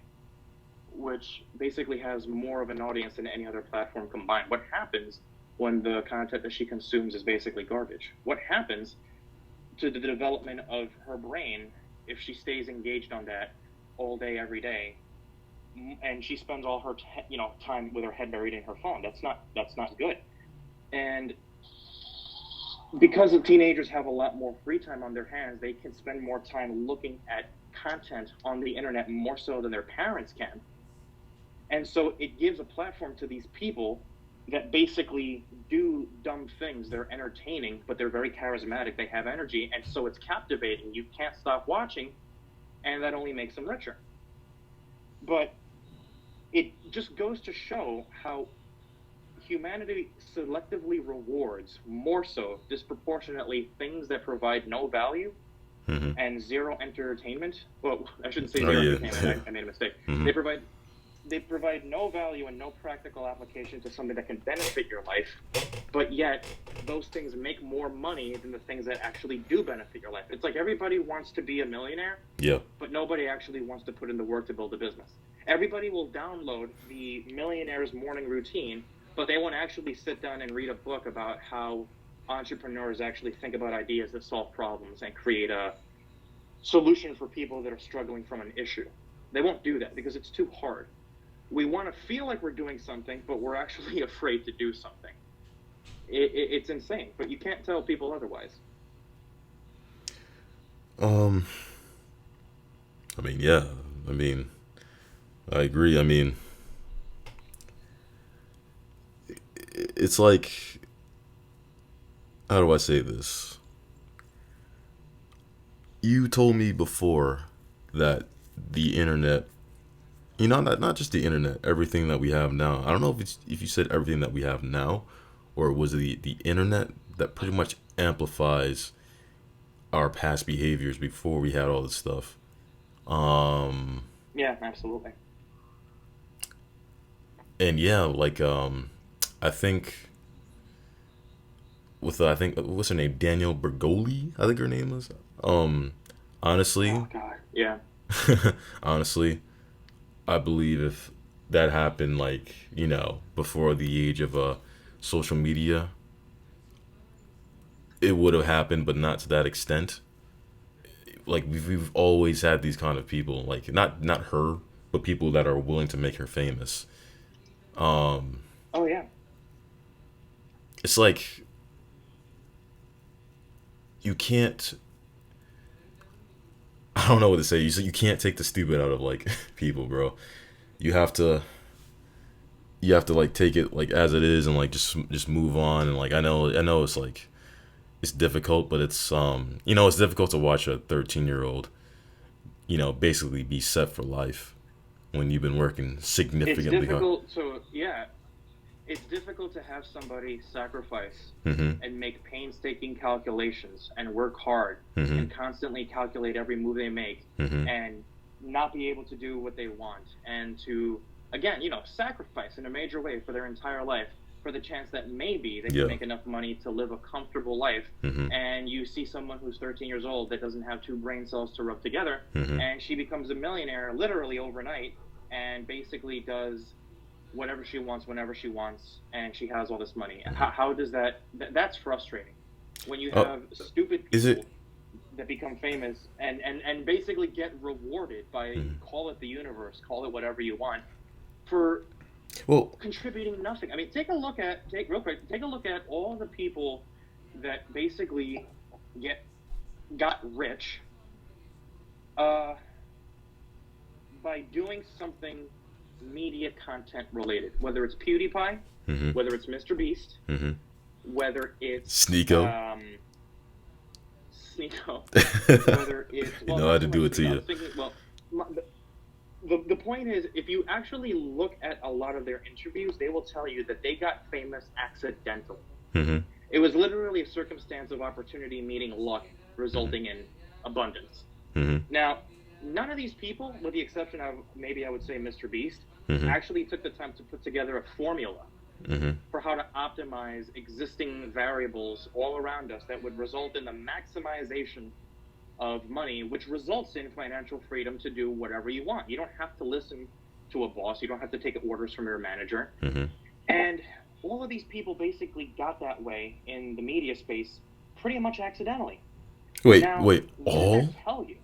which basically has more of an audience than any other platform combined. What happens when the content that she consumes is basically garbage? What happens to the development of her brain if she stays engaged on that all day, every day, and she spends all her time with her head buried in her phone? That's not good. And because the teenagers have a lot more free time on their hands, they can spend more time looking at content on the internet more so than their parents can. And so it gives a platform to these people that basically do dumb things. They're entertaining, but they're very charismatic. They have energy, and so it's captivating. You can't stop watching, and that only makes them richer. But it just goes to show how humanity selectively rewards more so disproportionately things that provide no value Mm-hmm. and zero entertainment. Well, I shouldn't say Oh zero yeah. entertainment. I made a mistake. Mm-hmm. They provide they provide no value and no practical application to something that can benefit your life, but yet those things make more money than the things that actually do benefit your life. It's like everybody wants to be a millionaire, Yeah. but nobody actually wants to put in the work to build a business. Everybody will download the millionaire's morning routine, but they won't actually sit down and read a book about how entrepreneurs actually think about ideas that solve problems and create a solution for people that are struggling from an issue. They won't do that because it's too hard. We want to feel like we're doing something, but we're actually afraid to do something. It's insane, but you can't tell people otherwise. Um. I mean, yeah. I mean, I agree. I mean, it's like, how do I say this? You told me before that the internet, not just the internet, everything that we have now. I don't know if you said everything that we have now, or was it the internet that pretty much amplifies our past behaviors before we had all this stuff. Um, Yeah, absolutely. and yeah, like I think I think what's her name, Daniel Bergoli, I think her name is. Um, Oh honestly, God, yeah. honestly, I believe if that happened, like before the age of social media, it would have happened, but not to that extent. Like we've always had these kind of people, like not her, but people that are willing to make her famous. Um, Oh yeah. it's like you can't. I don't know what to say. You can't take the stupid out of like people, bro. You have to like take it like as it is and like just move on and like I know it's like it's difficult, but it's it's difficult to watch a 13-year-old basically be set for life when you've been working It's significantly hard. difficult to yeah. It's difficult to have somebody sacrifice Mhm. and make painstaking calculations and work hard Mhm. and constantly calculate every move they make Mhm. and not be able to do what they want and to again, sacrifice in a major way for their entire life for the chance that maybe they can Yeah. make enough money to live a comfortable life. Mhm. And you see someone who's 13 years old that doesn't have two brain cells to rub together Mhm. and she becomes a millionaire literally overnight and basically does whatever she wants whenever she wants and she has all this money. Mhm. How does that's frustrating when you Oh, have stupid is it? people that become famous and basically get rewarded by, Mhm. call it the universe, call it whatever you want, for Well, contributing nothing. I mean, take a look at all the people that basically get got rich uh, by doing something media content related, whether it's PewDiePie, mhm. whether it's Mr. Beast, Mhm. whether it's Sneeko. Sneeko, whether it's You well, know how not to so much do it to Sneeko. I you. was thinking, well, the point is, if you actually look at a lot of their interviews, they will tell you that they got famous accidentally. Mhm. It was literally a circumstance of opportunity meeting luck, Mhm. resulting in abundance. Mhm. Now, none of these people, with the exception of maybe I would say Mr. Beast, Mhm. actually took the time to put together a formula Mhm. for how to optimize existing variables all around us that would result in the maximization of money, which results in financial freedom to do whatever you want. You don't have to listen to a boss. You don't have to take orders from your manager. Mhm. And all of these people basically got that way in the media space pretty much accidentally. Now, Wait. what does that All tell you?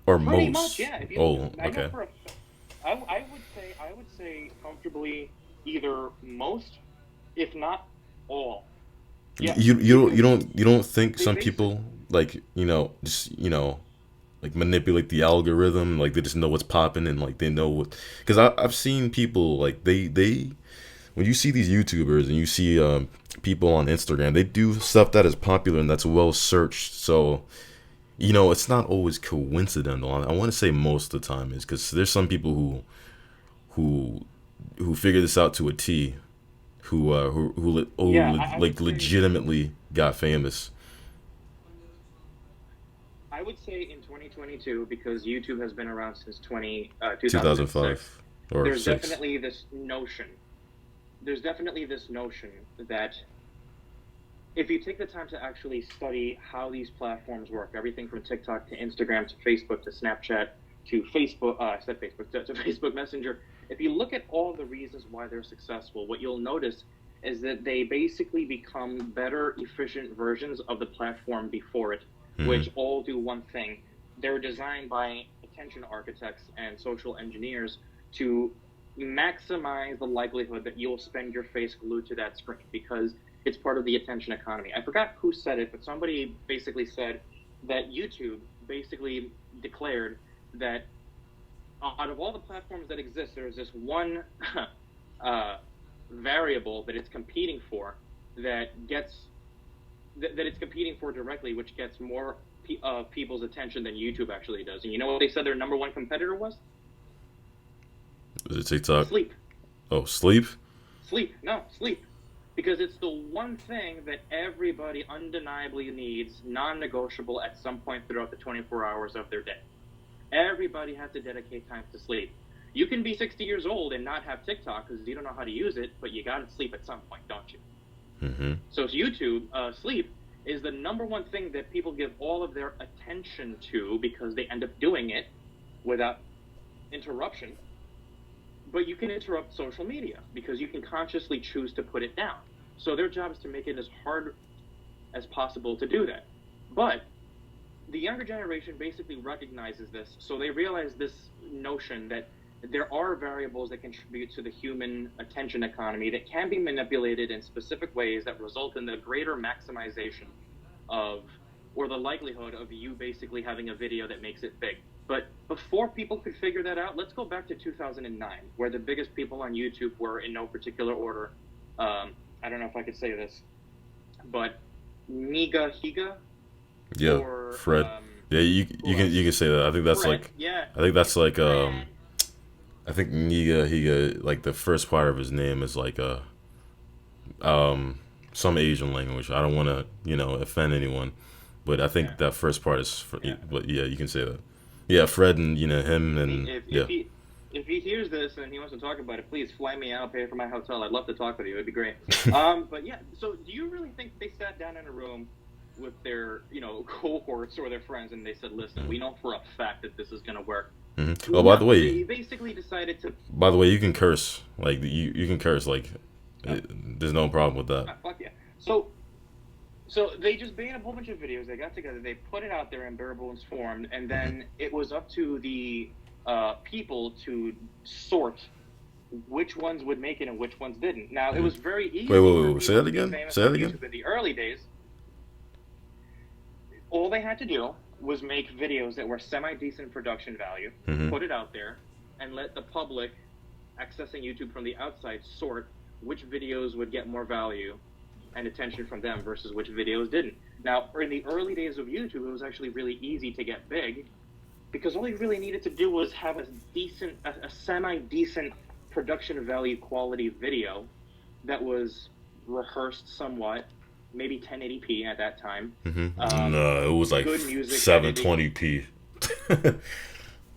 or Pretty much, most? yeah. If you, Oh, I know okay. for a, I would say comfortably either most, if not all. Yes, because You don't think they some basic. people like just like manipulate the algorithm, like they just know what's popping and like they know what, because I've seen people like they when you see these YouTubers and you see people on Instagram, they do stuff that is popular and that's well searched. So it's not always coincidental. I want to say most of the time is because there's some people who who figured this out to a T, Yeah, I would like say legitimately got famous. I would say in 2022, because YouTube has been around since 2006, 2005 or there's six. definitely this notion. There's definitely this notion that if you take the time to actually study how these platforms work, everything from TikTok to Instagram to Facebook to Snapchat to Facebook, I said Facebook, to Facebook Messenger, if you look at all the reasons why they're successful, what you'll notice is that they basically become better, efficient versions of the platform before it, Mm-hmm. which all do one thing. They're designed by attention architects and social engineers to maximize the likelihood that you'll spend your face glued to that screen because it's part of the attention economy. I forgot who said it, but somebody basically said that YouTube basically declared that out of all the platforms that exist, there's this one uh, variable that it's competing for that gets that it's competing for directly, which gets more people's attention than YouTube actually does. And you know what they said their number one competitor was? Was it TikTok? Sleep. Oh, sleep. Sleep. No, sleep. Because it's the one thing that everybody undeniably needs, non-negotiable at some point throughout the 24 hours of their day. Everybody has to dedicate time to sleep. You can be 60 years old and not have TikTok because you don't know how to use it, but you got to sleep at some point, don't you? Mm-hmm. So YouTube, sleep, is the number one thing that people give all of their attention to because they end up doing it without interruption. But you can interrupt social media because you can consciously choose to put it down. So their job is to make it as hard as possible to do that. But the younger generation basically recognizes this, so they realize this notion that there are variables that contribute to the human attention economy that can be manipulated in specific ways that result in the greater maximization of, or the likelihood of you basically having a video that makes it big. But before people could figure that out, let's go back to 2009, where the biggest people on YouTube were in no particular order. I don't know if I could say this, but Niga Higa Yeah, or Fred. Yeah, who else? you can say that. Fred. Yeah, I think that's like Fred. I think Niga Higa, like the first part of his name is like some Asian language. I don't want to offend anyone, but I Yeah, think that first part is yeah. but yeah, you can say that. Yeah, Fred and him If he and if, yeah. if he if he hears this and he wants to talk about it, please fly me out, pay for my hotel. I'd love to talk with you. It'd be great. But yeah. So do you really think they sat down in a room with their cohorts or their friends and they said, "Listen, we know for a fact that this is going to work." Mm-hmm. Oh, No, they basically decided to. by the way, you can curse. Like you can curse. Like Oh, there's no problem with that. fuck yeah. So they just made a whole bunch of videos. They got together. They put it out there in bare bones form, and Mm-hmm. then it was up to the people to sort which ones would make it and which ones didn't. Now, it Mm-hmm. was very Wait, easy wait, for wait, wait. Say people that to be again. famous Say on that again. YouTube in the early days. All they had to do was make videos that were semi-decent production value, Mm-hmm. put it out there, and let the public accessing YouTube from the outside sort which videos would get more value and attention from them versus which videos didn't. Now, in the early days of YouTube, it was actually really easy to get big because all you really needed to do was have a semi-decent production value quality video that was rehearsed somewhat, maybe 1080p at that time. Mm-hmm. No, it was like Good music editing. 720p.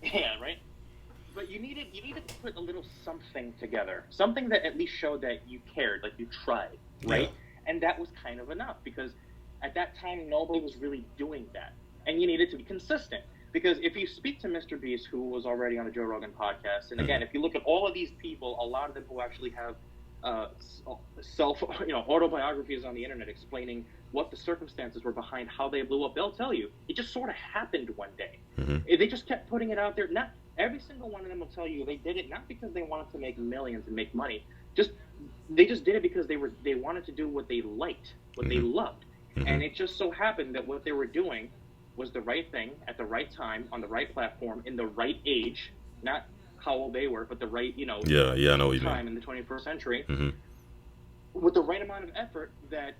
Yeah, right. But you needed to put a little something together, something that at least showed that you cared, like you tried, Yeah. right? And that was kind of enough because at that time nobody was really doing that, and you needed to be consistent. Because if you speak to Mr. Beast, who was already on the Joe Rogan podcast, and Mm-hmm. again, if you look at all of these people, a lot of them who actually have self, autobiographies on the internet explaining what the circumstances were behind how they blew up, they'll tell you it just sort of happened one day. Mm-hmm. They just kept putting it out there. Not every single one of them will tell you they did it not because they wanted to make millions and make money. They just did it because they wanted to do what they liked, what they Mm-hmm. loved, Mm-hmm. and it just so happened that what they were doing was the right thing at the right time on the right platform in the right age, not how old they were, but the right Yeah, yeah, I know what you mean. time in the 21st century Mm-hmm. with the right amount of effort that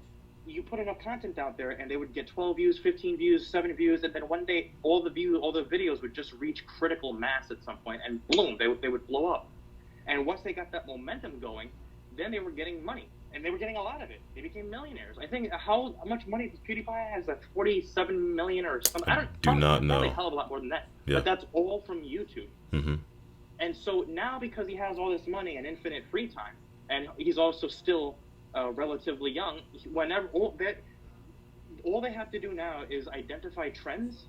you put enough content out there and they would get 12 views, 15 views, 7 views, and then one day all the videos would just reach critical mass at some point and boom, they would blow up. And once they got that momentum going, then they were getting money, and they were getting a lot of it. They became millionaires. I think how much money does PewDiePie has? Like 47 million or something. I don't Do not probably know. a hell of a lot more than that. Yeah. But that's all from YouTube. Mm-hmm. And so now, because he has all this money and infinite free time, and he's also still relatively young, whenever all they have to do now is identify trends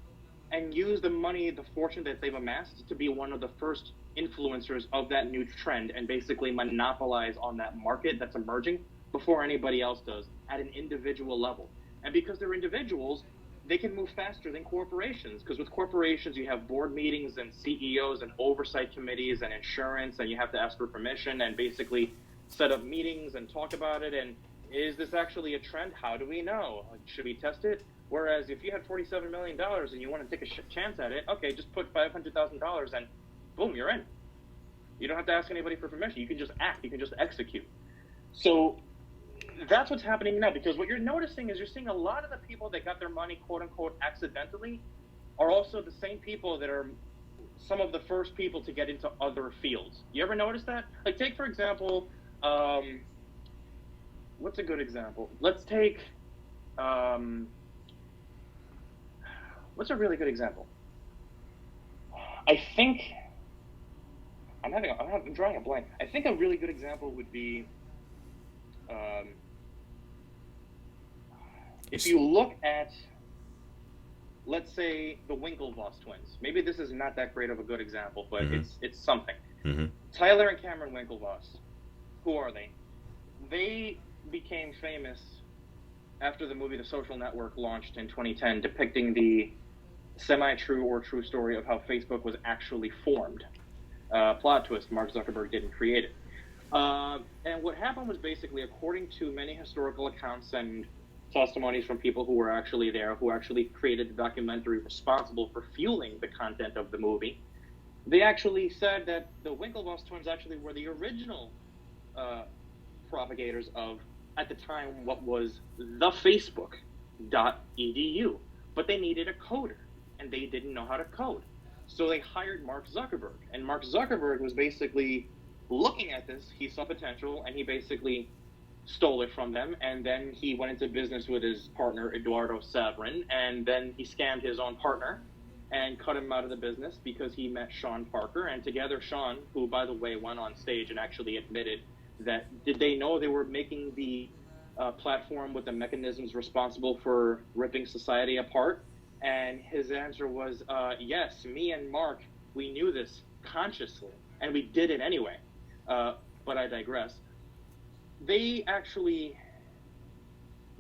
and use the money, the fortune that they've amassed to be one of the first influencers of that new trend and basically monopolize on that market that's emerging before anybody else does at an individual level. And because they're individuals, they can move faster than corporations, because with corporations you have board meetings and CEOs and oversight committees and insurance, and you have to ask for permission and basically set up meetings and talk about it. And is this actually a trend? How do we know? Should we test it? Whereas if you had $47 million and you want to take a chance at it, okay, just put $500,000 and boom, you're in. You don't have to ask anybody for permission. You can just act. You can just execute. So that's what's happening now, because what you're noticing is you're seeing a lot of the people that got their money, quote unquote, accidentally are also the same people that are some of the first people to get into other fields. You ever notice that? Like, take, for example, what's a good example? Let's take, what's a really good example? I think, I'm drawing a blank. I think a really good example would be, if you look at, let's say, the Winklevoss twins. Maybe this is not that great of a good example, but it's something. Mm-hmm. Tyler and Cameron Winklevoss. Who are they? They became famous after the movie The Social Network launched in 2010, depicting the semi-true or true story of how Facebook was actually formed. Plot twist, Mark Zuckerberg didn't create it. And what happened was basically, according to many historical accounts and testimonies from people who were actually there, who actually created the documentary responsible for fueling the content of the movie, they actually said that the Winklevoss twins actually were the original propagators of, at the time, what was the Facebook.edu. But they needed a coder, and they didn't know how to code. So they hired Mark Zuckerberg, and Mark Zuckerberg was basically looking at this. He saw potential, and he basically stole it from them, and then he went into business with his partner, Eduardo Sabrin, and then he scammed his own partner and cut him out of the business because he met Sean Parker, and together Sean, who, by the way, went on stage and actually admitted that, did they know they were making the platform with the mechanisms responsible for ripping society apart? And his answer was, yes, me and Mark, we knew this consciously, and we did it anyway. But I digress. He actually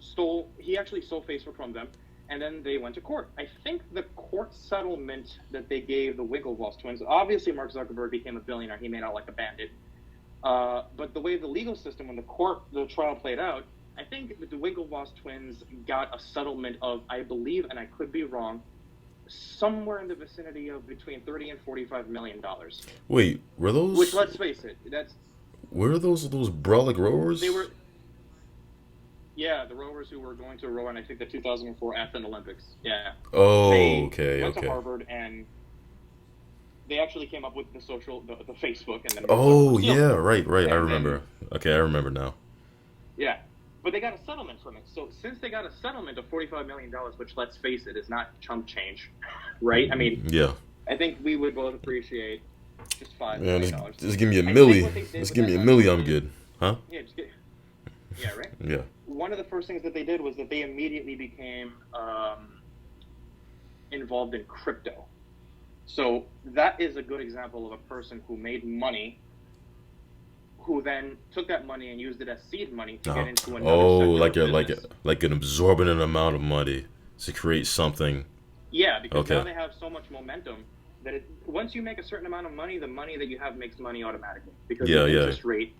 stole Facebook from them, and then they went to court. I think the court settlement that they gave the Winklevoss twins, obviously Mark Zuckerberg became a billionaire, he made out like a bandit. But the way the legal system, when the trial played out, I think the Winklevoss twins got a settlement of, I believe, and I could be wrong, somewhere in the vicinity of between $30 and $45 million. Wait, were those? Which, let's face it, were those Brolic rowers? They were. Yeah, the rowers who were going to row in, I think, the 2004 Athens Olympics. Yeah. Oh, they okay. went to Harvard, and they actually came up with the Facebook, and then. Oh yeah, right. And I remember. Okay, I remember now. Yeah, but they got a settlement from it. So since they got a settlement of $45 million, which, let's face it, is not chump change, right? I mean, yeah. I think we would both appreciate just $5 Man, million. just give me a milli. Just give me a milli, I'm good. Huh? Yeah, yeah, right? Yeah. One of the first things that they did was that they immediately became involved in crypto. So that is a good example of a person who made money, who then took that money and used it as seed money to get into another sector of business. like an absorbent amount of money to create something. Yeah, because now they have so much momentum that once you make a certain amount of money, the money that you have makes money automatically, because the interest rate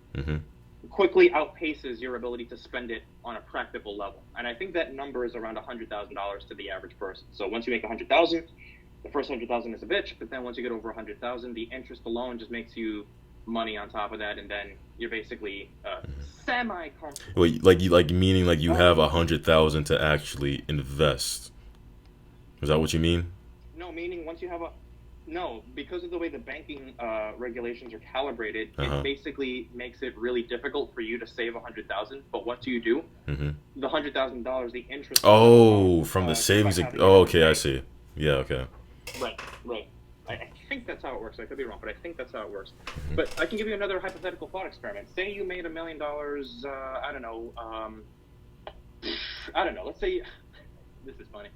quickly outpaces your ability to spend it on a practical level. And I think that number is around $100,000 to the average person. So once you make $100,000, the first $100,000 is a bitch, but then once you get over $100,000, the interest alone just makes you money on top of that, and then you're basically semi-comfortable. Wait, meaning you have $100,000 to actually invest. Is that what you mean? No, meaning once you have No, because of the way the banking regulations are calibrated, Uh it huh. basically makes it really difficult for you to save 100,000. But once you do, Mm-hmm. the $100,000, the interest comes Oh, from from the just by savings. having it Oh, in the okay, I bank. see. Yeah, okay. Right, right. I think that's how it works. I could be wrong, but I think that's how it works. Mm-hmm. But I can give you another hypothetical thought experiment. Say you made $1 million. I don't know. I don't know. Let's say this is funny.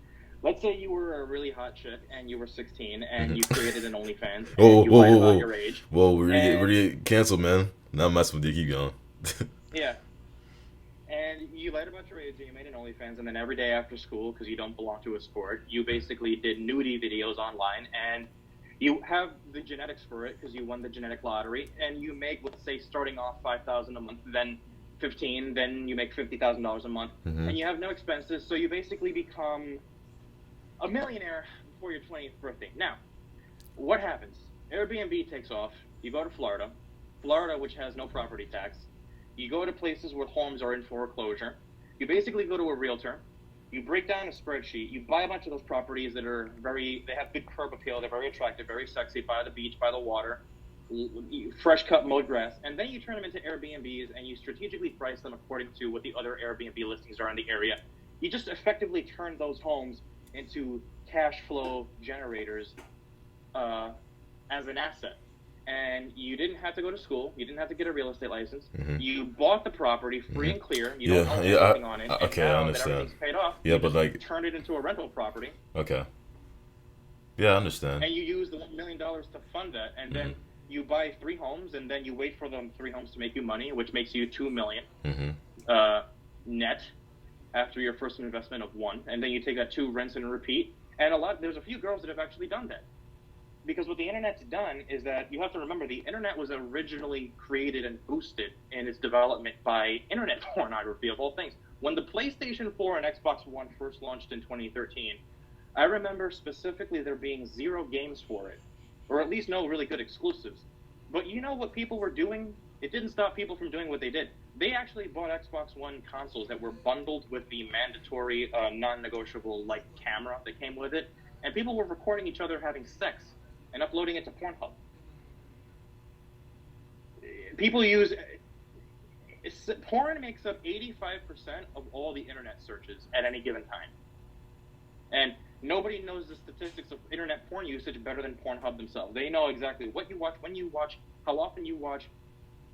Let's say you were a really hot chick and you were 16 and you Mm-hmm. created an OnlyFans and Oh, you whoa, lied whoa, about whoa, your age. whoa! We're And gonna get canceled, man. Not messing with you. Keep going. yeah, and you lied about your age and you made an OnlyFans, and then every day after school, because you don't belong to a sport, you basically did nudie videos online, and you have the genetics for it because you won the genetic lottery, and you make, let's say, starting off 5,000 a month, then 15, then you make $50,000 a month, Mm-hmm. and you have no expenses, so you basically become a millionaire before your 20th birthday. Now, what happens? Airbnb takes off. You go to Florida, Florida, which has no property tax. You go to places where homes are in foreclosure. You basically go to a realtor. You break down a spreadsheet. You buy a bunch of those properties that are they have good curb appeal. They're very attractive, very sexy, by the beach, by the water, fresh cut mowed grass. And then you turn them into Airbnbs and you strategically price them according to what the other Airbnb listings are in the area. You just effectively turn those homes into cash flow generators uh, as an asset. And you didn't have to go to school. You didn't have to get a real estate license. Mm-hmm. You bought the property Mm-hmm. free and clear. You don't Yeah, owe yeah. anything on it. And Okay, I now that understand. everything's paid off, Yeah, you but just like, turn it into a rental property. okay. Yeah, I understand. And you use the $1 million to fund that. And Mm-hmm. then you buy 3 homes, and then you wait for them 3 homes to make you money, which makes you $2 million Mm-hmm. net after your first investment of one. And then you take that two, rinse and repeat. And there's a few girls that have actually done that. Because what the internet's done is that you have to remember the internet was originally created and boosted in its development by internet pornography of all things. When the PlayStation 4 and Xbox One first launched in 2013, I remember specifically there being 0 games for it, or at least no really good exclusives. But you know what people were doing? It didn't stop people from doing what they did. They actually bought Xbox One consoles that were bundled with the mandatory non-negotiable like camera that came with it, and people were recording each other having sex and uploading it to Pornhub. People use porn makes up 85% of all the internet searches at any given time. And nobody knows the statistics of internet porn usage better than Pornhub themselves. They know exactly what you watch, when you watch, how often you watch,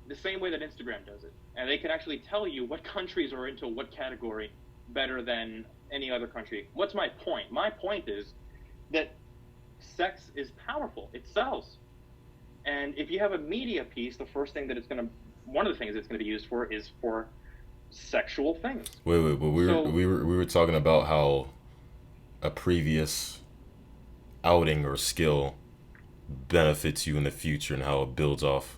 the same way that Instagram does it. And they can actually tell you what countries are into what category better than any other country. What's my point? My point is that sex is powerful. It sells. And if you have a media piece, one of the things it's going to be used for is for sexual things. Wait, but So we were talking about how a previous outing or skill benefits you in the future and how it builds off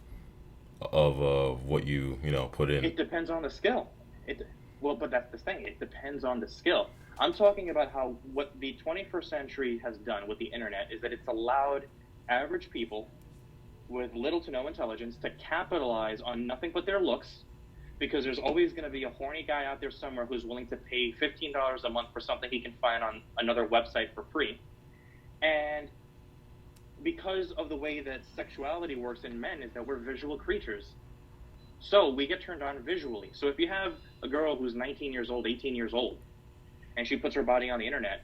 of what you put in. it depends on the skill. But that's the thing. It depends on the skill. I'm talking about how what the 21st century has done with the internet is that it's allowed average people with little to no intelligence to capitalize on nothing but their looks, because there's always going to be a horny guy out there somewhere who's willing to pay $15 a month for something he can find on another website for free. And because of the way that sexuality works in men is that we're visual creatures. So we get turned on visually. So if you have a girl who's 19 years old, 18 years old, and she puts her body on the internet,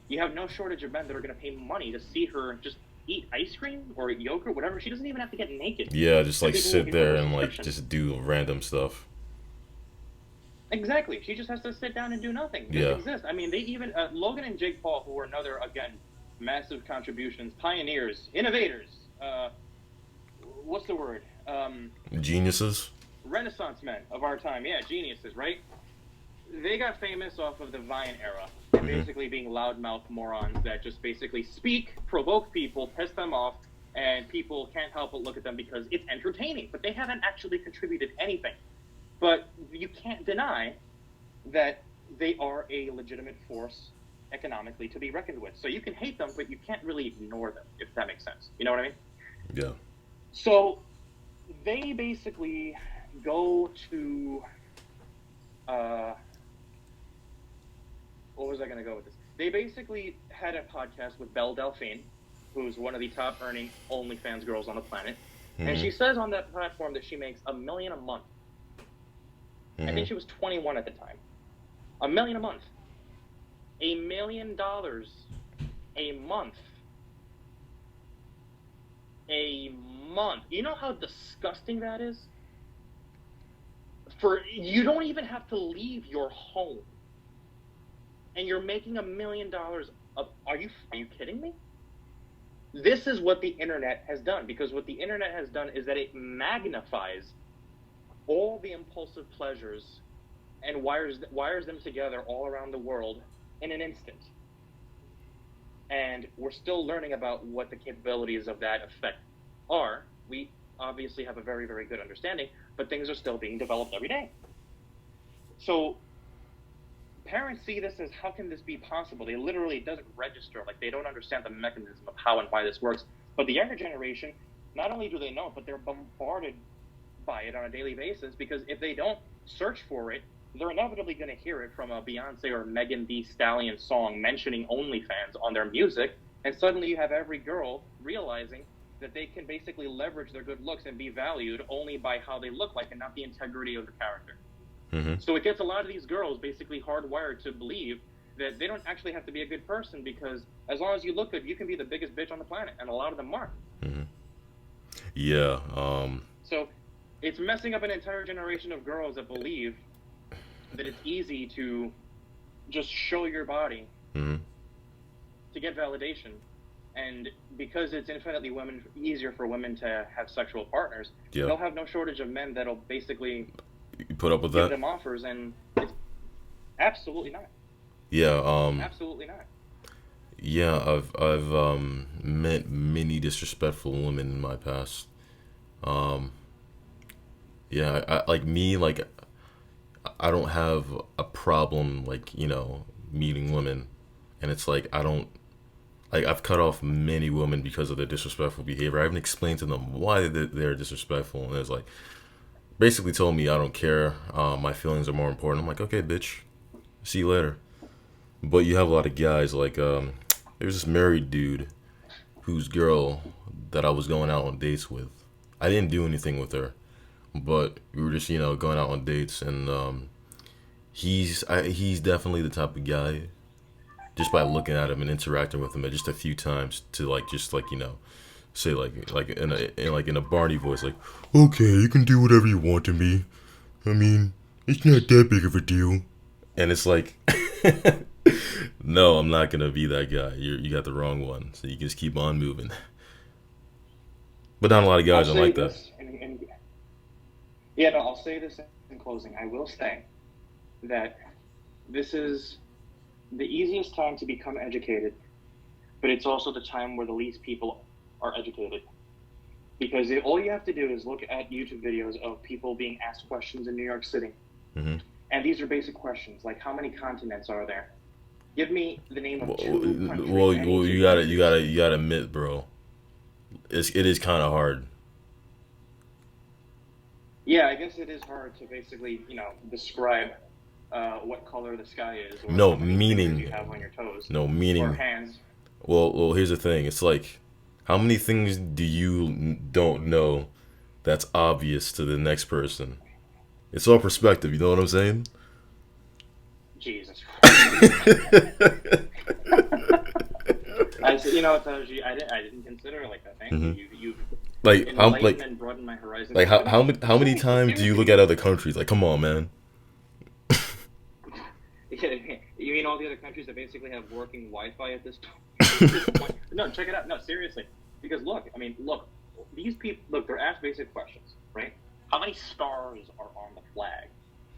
you have no shortage of men that are going to pay money to see her just eat ice cream or eat yogurt, whatever. She doesn't even have to get naked. Yeah, just And like people will sit give her there a and like subscription. just do random stuff. Exactly. She just has to sit down and do nothing. This Yeah. exists. I mean, they even Logan and Jake Paul, who are another again massive contributions, pioneers, innovators. What's the word? Geniuses. Renaissance men of our time. Yeah, geniuses, right? They got famous off of the Vine era and Hmm. basically being loudmouth morons that just basically speak, provoke people, piss them off, and people can't help but look at them because it's entertaining. But they haven't actually contributed anything. But you can't deny that they are a legitimate force economically to be reckoned with. So you can hate them, but you can't really ignore them, if that makes sense. You know what I mean? Yeah. So they basically go to what was I going to go with this? They basically had a podcast with Belle Delphine, who's one of the top earning OnlyFans girls on the planet. Mm-hmm. And she says on that platform that she makes $1 million a month. Mm-hmm. I think she was 21 at the time. $1 million a month. $1 million a month. A month. You know how disgusting that is? You don't even have to leave your home, and you're making $1 million. Are you kidding me? This is what the internet has done, because what the internet has done is that it magnifies all the impulsive pleasures and wires them together all around the world in an instant. And we're still learning about what the capabilities of that effect are. We obviously have a very, very good understanding, but things are still being developed every day. So parents see this as, how can this be possible? They literally, it doesn't register. Like, they don't understand the mechanism of how and why this works. But the younger generation, not only do they know it, but they're bombarded by it on a daily basis, because if they don't search for it, they're inevitably going to hear it from a Beyonce or Megan Thee Stallion song mentioning OnlyFans on their music, and suddenly you have every girl realizing that they can basically leverage their good looks and be valued only by how they look like and not the integrity of the character. Mm-hmm. So it gets a lot of these girls basically hardwired to believe that they don't actually have to be a good person, because as long as you look good, you can be the biggest bitch on the planet, and a lot of them are. Mm-hmm. Yeah. So it's messing up an entire generation of girls that believe that it's easy to just show your body Mm-hmm. to get validation. And because it's infinitely easier for women to have sexual partners, Yeah. they'll have no shortage of men that'll basically You put up with give that? them offers, and it's absolutely not. Yeah. Absolutely not. Yeah. I've met many disrespectful women in my past. Yeah. I don't have a problem, like, meeting women, and it's like, I don't, like, I've cut off many women because of their disrespectful behavior. I haven't explained to them why they're disrespectful, and it's like, basically told me I don't care. My feelings are more important. I'm like, okay, bitch, see you later. But you have a lot of guys, like, there's this married dude whose girl that I was going out on dates with. I didn't do anything with her, but we were just, going out on dates, and he's definitely the type of guy, just by looking at him and interacting with him just a few times, to like, just like, say, like in a Barney voice, like, okay, you can do whatever you want to me. I mean, it's not that big of a deal. And it's like, no, I'm not gonna be that guy. You got the wrong one. So you can just keep on moving. But not a lot of guys are like that. I'll say this in closing. I will say that this is the easiest time to become educated, but it's also the time where the least people are educated. Because all you have to do is look at YouTube videos of people being asked questions in New York City. Mm-hmm. And these are basic questions, like, how many continents are there? Give me the name of two countries. Well, you gotta admit, bro. It is kind of hard. Yeah, I guess it is hard to basically, describe what color the sky is. Or No, how many meaning. fingers you have on your toes. No, meaning. Or hands. Well, here's the thing. It's like, how many things do you don't know that's obvious to the next person? It's all perspective. You know what I'm saying? Jesus Christ. I didn't consider it like that. Thank you. You've like, enlightened and broadened my horizons. Like, how many times do you look at other countries? Like, come on, man. You mean all the other countries that basically have working Wi-Fi at this point? No, check it out. No, seriously. Because look, these people, they're asked basic questions, right? How many stars are on the flag?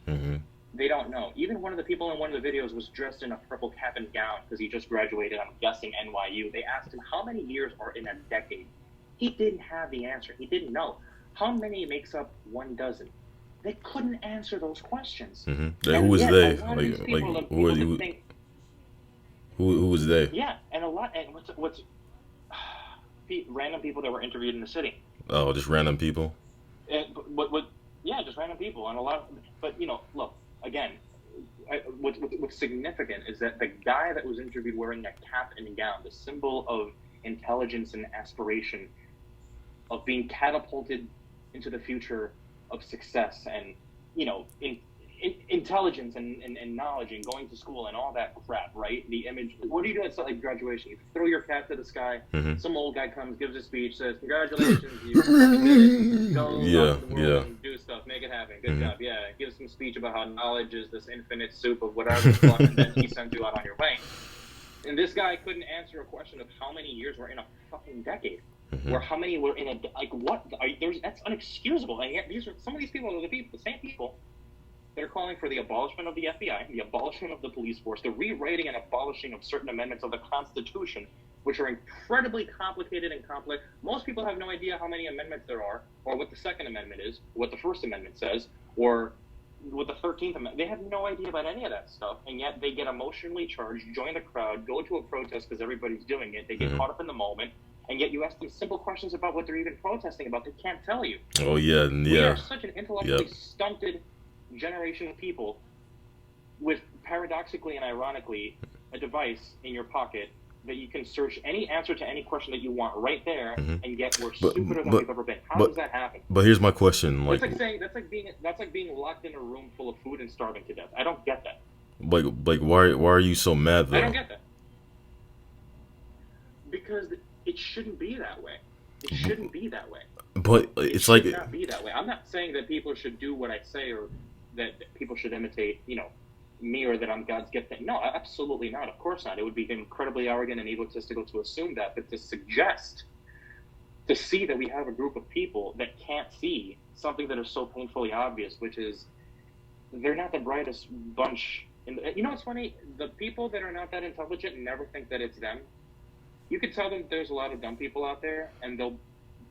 Mm-hmm. They don't know. Even one of the people in one of the videos was dressed in a purple cap and gown because he just graduated, I'm guessing, NYU. They asked him, how many years are in a decade? He didn't have the answer. He didn't know. How many makes up 1 dozen? They couldn't answer those questions. Mm-hmm. Who was they? Who was they? Yeah, and what's random people that were interviewed in the city. Oh, just random people. Yeah, just random people, and a lot. But look again. What's significant is that the guy that was interviewed wearing a cap and gown, the symbol of intelligence and aspiration of being catapulted into the future of success and, intelligence and knowledge and going to school and all that crap, right? The image. What do you do at like graduation? You throw your cap to the sky. Mm-hmm. Some old guy comes, gives a speech, says, "Congratulations, you did it. Go out to the world and do stuff, make it happen. Good job." Yeah, gives some speech about how knowledge is this infinite soup of whatever the fuck, and then he sends you out on your way. And this guy couldn't answer a question of how many years we're in a fucking decade. Or how many were in a what? That's unexcusable. And yet some of these people are the same people that are calling for the abolishment of the FBI, the abolishment of the police force, the rewriting and abolishing of certain amendments of the Constitution, which are incredibly complicated and complex. Most people have no idea how many amendments there are, or what the Second Amendment is, what the First Amendment says, or what the 13th Amendment. They have no idea about any of that stuff, and yet they get emotionally charged, join the crowd, go to a protest because everybody's doing it. They get caught up in the moment. And yet you ask them simple questions about what they're even protesting about, they can't tell you. Oh, yeah. We are such an intellectually stunted generation of people with, paradoxically and ironically, a device in your pocket that you can search any answer to any question that you want right there, and yet we're stupider than we've ever been. How does that happen? But here's my question. That's like being locked in a room full of food and starving to death. I don't get that. Like why are you so mad, though? I don't get that. Because it shouldn't be that way. It shouldn't be that way. But it's like... It should not be that way. I'm not saying that people should do what I say or that people should imitate, me or that I'm God's gift. No, absolutely not. Of course not. It would be incredibly arrogant and egotistical to assume that. But to see that we have a group of people that can't see something that is so painfully obvious, which is they're not the brightest bunch. What's funny? The people that are not that intelligent never think that it's them. You could tell them there's a lot of dumb people out there, and they'll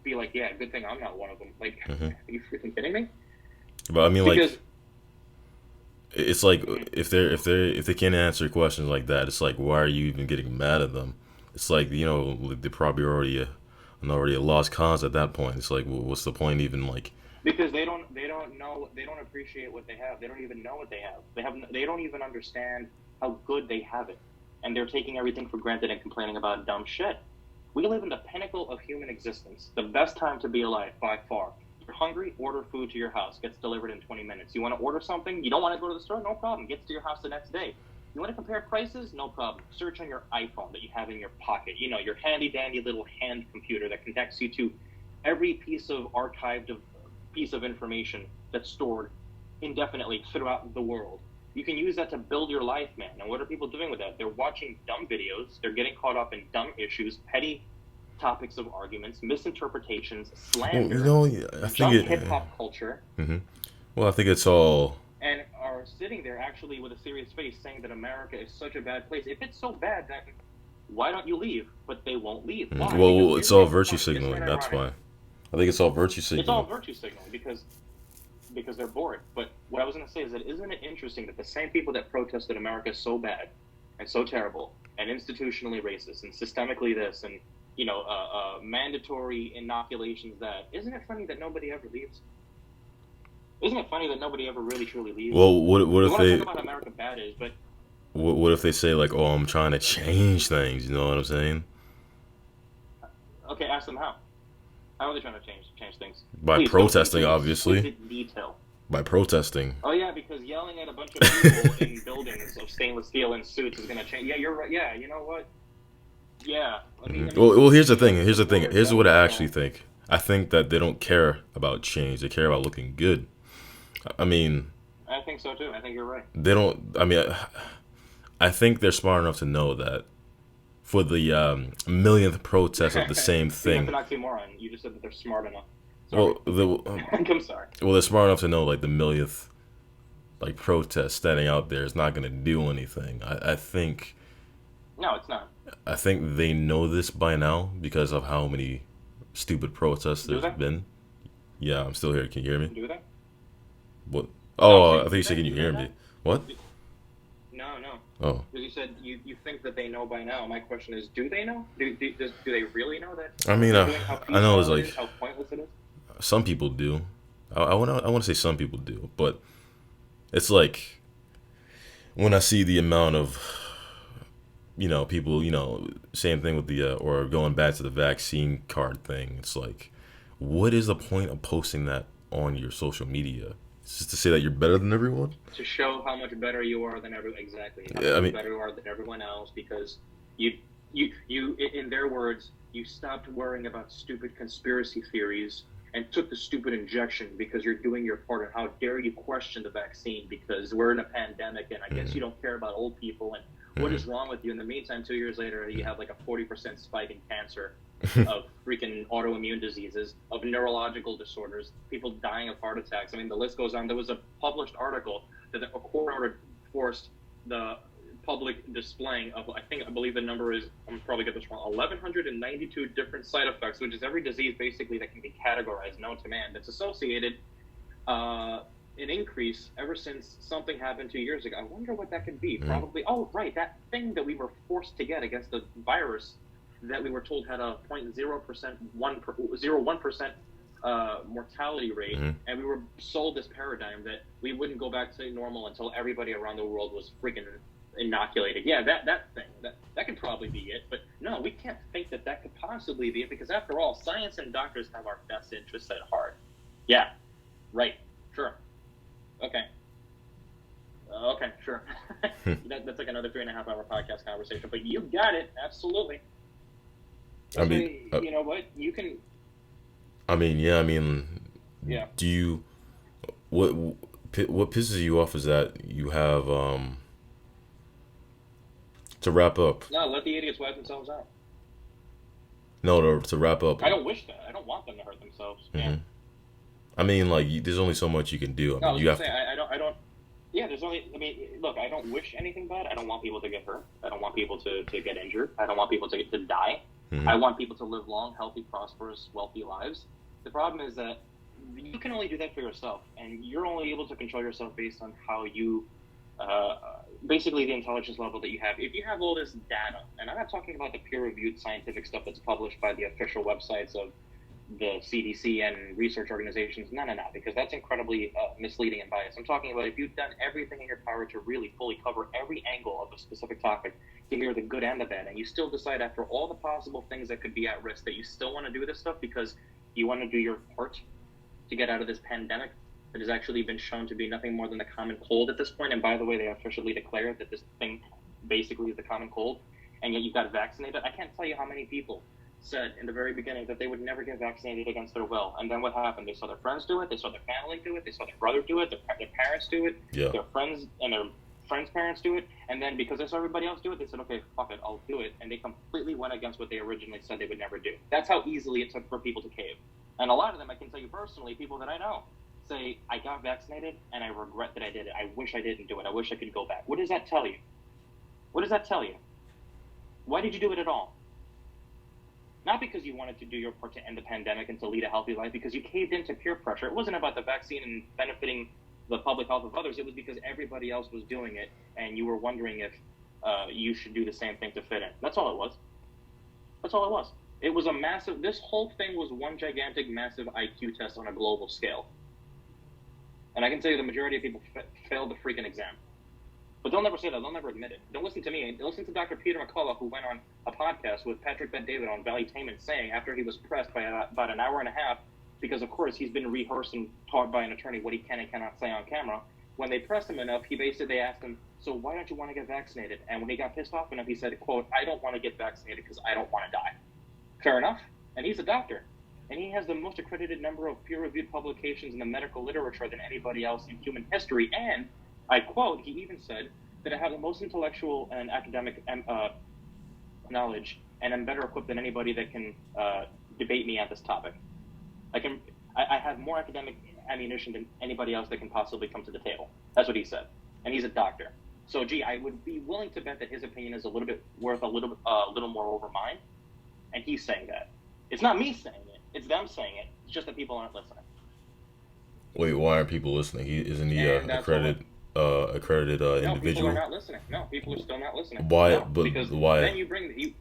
be like, "Yeah, good thing I'm not one of them." Like, are you freaking kidding me? But I mean, because, it's like if they can't answer questions like that, it's like, why are you even getting mad at them? It's like, they're probably already a lost cause at that point. It's like, well, what's the point even, like? Because they don't know, they don't appreciate what they have. They don't even know what they have. They don't even understand how good they have it. And they're taking everything for granted and complaining about dumb shit. We live in the pinnacle of human existence. The best time to be alive, by far. You're hungry, order food to your house. Gets delivered in 20 minutes. You want to order something? You don't want to go to the store? No problem. Gets to your house the next day. You want to compare prices? No problem. Search on your iPhone that you have in your pocket. Your handy-dandy little hand computer that connects you to every piece of archived piece of information that's stored indefinitely throughout the world. You can use that to build your life, man. And what are people doing with that? They're watching dumb videos. They're getting caught up in dumb issues, petty topics of arguments, misinterpretations, slander, dumb hip-hop culture. Well, I think it's all... And are sitting there actually with a serious face saying that America is such a bad place. If it's so bad, then why don't you leave? But they won't leave. Why? Well, it's all virtue signaling. That's why. I think it's all virtue signaling. It's all virtue signaling because they're bored. But what I was going to say is that isn't it interesting that the same people that protested America is so bad and so terrible and institutionally racist and systemically this and, mandatory inoculations that, isn't it funny that nobody ever leaves? Isn't it funny that nobody ever really truly leaves? Well, what if they... talk about America bad is, but... What if they say, like, oh, I'm trying to change things, you know what I'm saying? Okay, ask them how. How are they trying to change things? By protesting, obviously. Detail. By protesting. Oh, yeah, because yelling at a bunch of people in buildings of stainless steel and suits is going to change. Yeah, you're right. Yeah, you know what? Yeah. Well, here's the thing. Here's what I actually think. I think that they don't care about change. They care about looking good. I mean... I think so, too. I think you're right. They don't... I mean, I think they're smart enough to know that for the millionth protest of the same thing... That's an oxymoron. You just said that they're smart enough. Sorry. Well, I'm sorry. Well, they're smart enough to know, like, the millionth, like, protest standing out there is not going to do anything. I think... No, it's not. I think they know this by now because of how many stupid protests there's been. Yeah, I'm still here. Can you hear me? Do they? What? Oh, I think you said, can you hear me? What? No. Oh. Because you said you think that they know by now. My question is, do they know? Do they really know that? I mean, I know it's like... How pointless it is? Some people do. I want to say some people do, but it's like when I see the amount of people, same thing with the, or going back to the vaccine card thing. It's like, what is the point of posting that on your social media? It's just to say that you're better than everyone? To show how much better you are than exactly how Yeah, I much mean, better you are than everyone else, because you in their words, you stopped worrying about stupid conspiracy theories and took the stupid injection because you're doing your part. And how dare you question the vaccine because we're in a pandemic, and I guess you don't care about old people, and what is wrong with you? In the meantime, 2 years later, you have like a 40% spike in cancer, of freaking autoimmune diseases, of neurological disorders, people dying of heart attacks. I mean, the list goes on. There was a published article that a court order forced the public displaying of, I believe the number is, I'm probably get this wrong, 1,192 different side effects, which is every disease basically that can be categorized known to man that's associated, an increase ever since something happened 2 years ago. I wonder what that could be. Probably, oh, right, that thing that we were forced to get against the virus that we were told had a 0.01% mortality rate, and we were sold this paradigm that we wouldn't go back to normal until everybody around the world was freaking inoculated. Yeah, that thing, that could probably be it. But no, we can't think that could possibly be it, because after all, science and doctors have our best interests at heart. Yeah, right, sure. Okay, sure. That's like another 3.5 hour podcast conversation, but you got it, absolutely. That's you know what? You can. Yeah. Do you? What pisses you off is that you have to wrap up. No, let the idiots wipe themselves out. No, to wrap up. I don't wish that. I don't want them to hurt themselves. Yeah. There's only so much you can do. I don't. Yeah, there's only. Look, I don't wish anything bad. I don't want people to get hurt. I don't want people to get injured. I don't want people to die. I want people to live long, healthy, prosperous, wealthy lives. The problem is that you can only do that for yourself, and you're only able to control yourself based on how you, basically the intelligence level that you have. If you have all this data, and I'm not talking about the peer-reviewed scientific stuff that's published by the official websites of the CDC and research organizations, no, because that's incredibly misleading and biased. I'm talking about if you've done everything in your power to really fully cover every angle of a specific topic, to hear the good and the bad, and you still decide after all the possible things that could be at risk that you still want to do this stuff because you want to do your part to get out of this pandemic that has actually been shown to be nothing more than the common cold at this point. And by the way, they officially declared that this thing basically is the common cold, and yet you got vaccinated. I can't tell you how many people said in the very beginning that they would never get vaccinated against their will, and then what happened? They saw their friends do it, they saw their family do it, they saw their brother do it, their parents do it, their friends and their friends' parents do it, and then because they saw everybody else do it, they said, okay, fuck it, I'll do it, and they completely went against what they originally said they would never do. That's how easily it took for people to cave. And a lot of them, I can tell you personally, people that I know, say, I got vaccinated, and I regret that I did it. I wish I didn't do it. I wish I could go back. What does that tell you? What does that tell you? Why did you do it at all? Not because you wanted to do your part to end the pandemic and to lead a healthy life, because you caved into peer pressure. It wasn't about the vaccine and benefiting the public health of others. It was because everybody else was doing it, and you were wondering if you should do the same thing to fit in. That's all it was. That's all it was. It was a massive, this whole thing was one gigantic, massive IQ test on a global scale. And I can tell you the majority of people failed the freaking exam. But they'll never say that. They'll never admit it. Don't listen to me. Listen to Dr. Peter McCullough, who went on a podcast with Patrick Bet-David on Valuetainment, saying after he was pressed by about an hour and a half, because of course he's been rehearsed and taught by an attorney what he can and cannot say on camera. When they pressed him enough, they asked him, so why don't you want to get vaccinated? And when he got pissed off enough, he said, quote, I don't want to get vaccinated because I don't want to die. Fair enough. And he's a doctor. And he has the most accredited number of peer-reviewed publications in the medical literature than anybody else in human history. And, I quote, he even said that I have the most intellectual and academic knowledge, and I'm better equipped than anybody that can debate me at this topic. I have more academic ammunition than anybody else that can possibly come to the table. That's what he said. And he's a doctor. So, I would be willing to bet that his opinion is worth a little more over mine. And he's saying that. It's not me saying it. It's them saying it. It's just that people aren't listening. Wait, why aren't people listening? Isn't he accredited individual? No, people are not listening. No, people are still not listening. Why? No, but because why? Then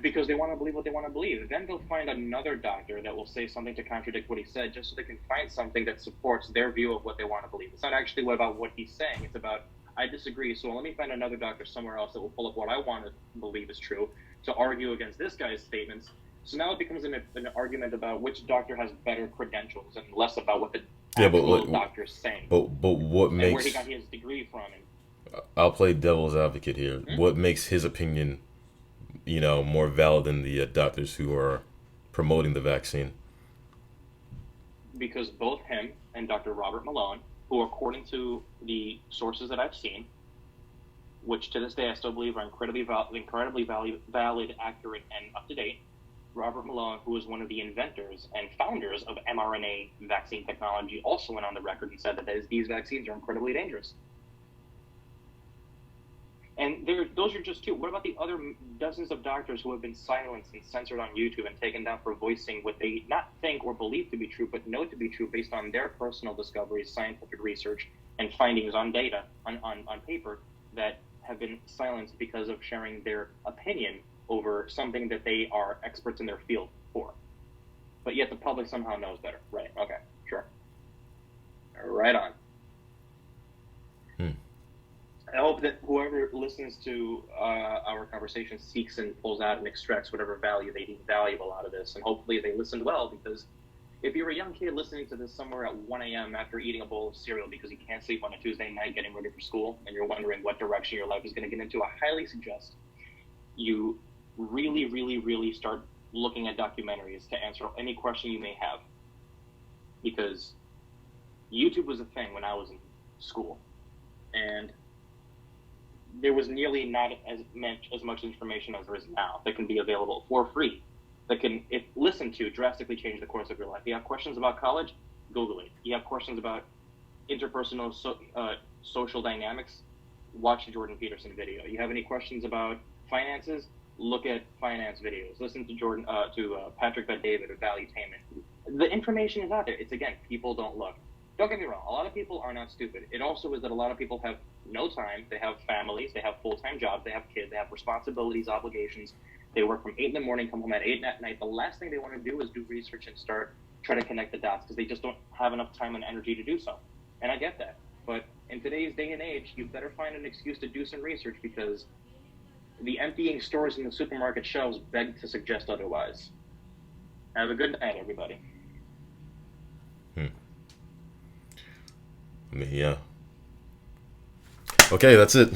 because they want to believe what they want to believe. Then they'll find another doctor that will say something to contradict what he said, just so they can find something that supports their view of what they want to believe. It's not actually about what he's saying. It's about I disagree. So let me find another doctor somewhere else that will pull up what I want to believe is true to argue against this guy's statements. So now it becomes an argument about which doctor has better credentials and less about what the Yeah, actual doctor is saying but what and where he got makes his degree from. I'll play devil's advocate here. And, What makes his opinion, more valid than the doctors who are promoting the vaccine? because both him and Dr. Robert Malone, who according to the sources that I've seen, which to this day I still believe are incredibly valid, accurate, and up to date. Robert Malone, who was one of the inventors and founders of mRNA vaccine technology, also went on the record and said that these vaccines are incredibly dangerous. And those are just two. What about the other dozens of doctors who have been silenced and censored on YouTube and taken down for voicing what they not think or believe to be true, but know to be true based on their personal discoveries, scientific research, and findings on data, on paper, that have been silenced because of sharing their opinion over something that they are experts in their field for. But yet the public somehow knows better. Right, okay, sure. Right on. I hope that whoever listens to our conversation seeks and pulls out and extracts whatever value they deem valuable out of this. And hopefully they listened well, because if you're a young kid listening to this somewhere at 1 a.m. after eating a bowl of cereal because you can't sleep on a Tuesday night getting ready for school, and you're wondering what direction your life is going to get into, I highly suggest you really, really, really start looking at documentaries to answer any question you may have. Because YouTube was a thing when I was in school. And there was nearly not as much information as there is now that can be available for free, that can, if listened to, drastically change the course of your life. You have questions about college, Google it. You have questions about interpersonal social dynamics, watch the Jordan Peterson video. You have any questions about finances, look at finance videos. Listen to Patrick Bet-David of Valuetainment. The information is out there. It's, again, people don't look. Don't get me wrong, a lot of people are not stupid. It also is that a lot of people have no time. They have families, they have full-time jobs, they have kids, they have responsibilities, obligations. They work from 8 in the morning, come home at 8 at night. The last thing they want to do is do research and try to connect the dots, because they just don't have enough time and energy to do so. And I get that. But in today's day and age, you better find an excuse to do some research, because the emptying stores in the supermarket shelves beg to suggest otherwise. Have a good night, everybody. I mean, yeah. Okay, that's it.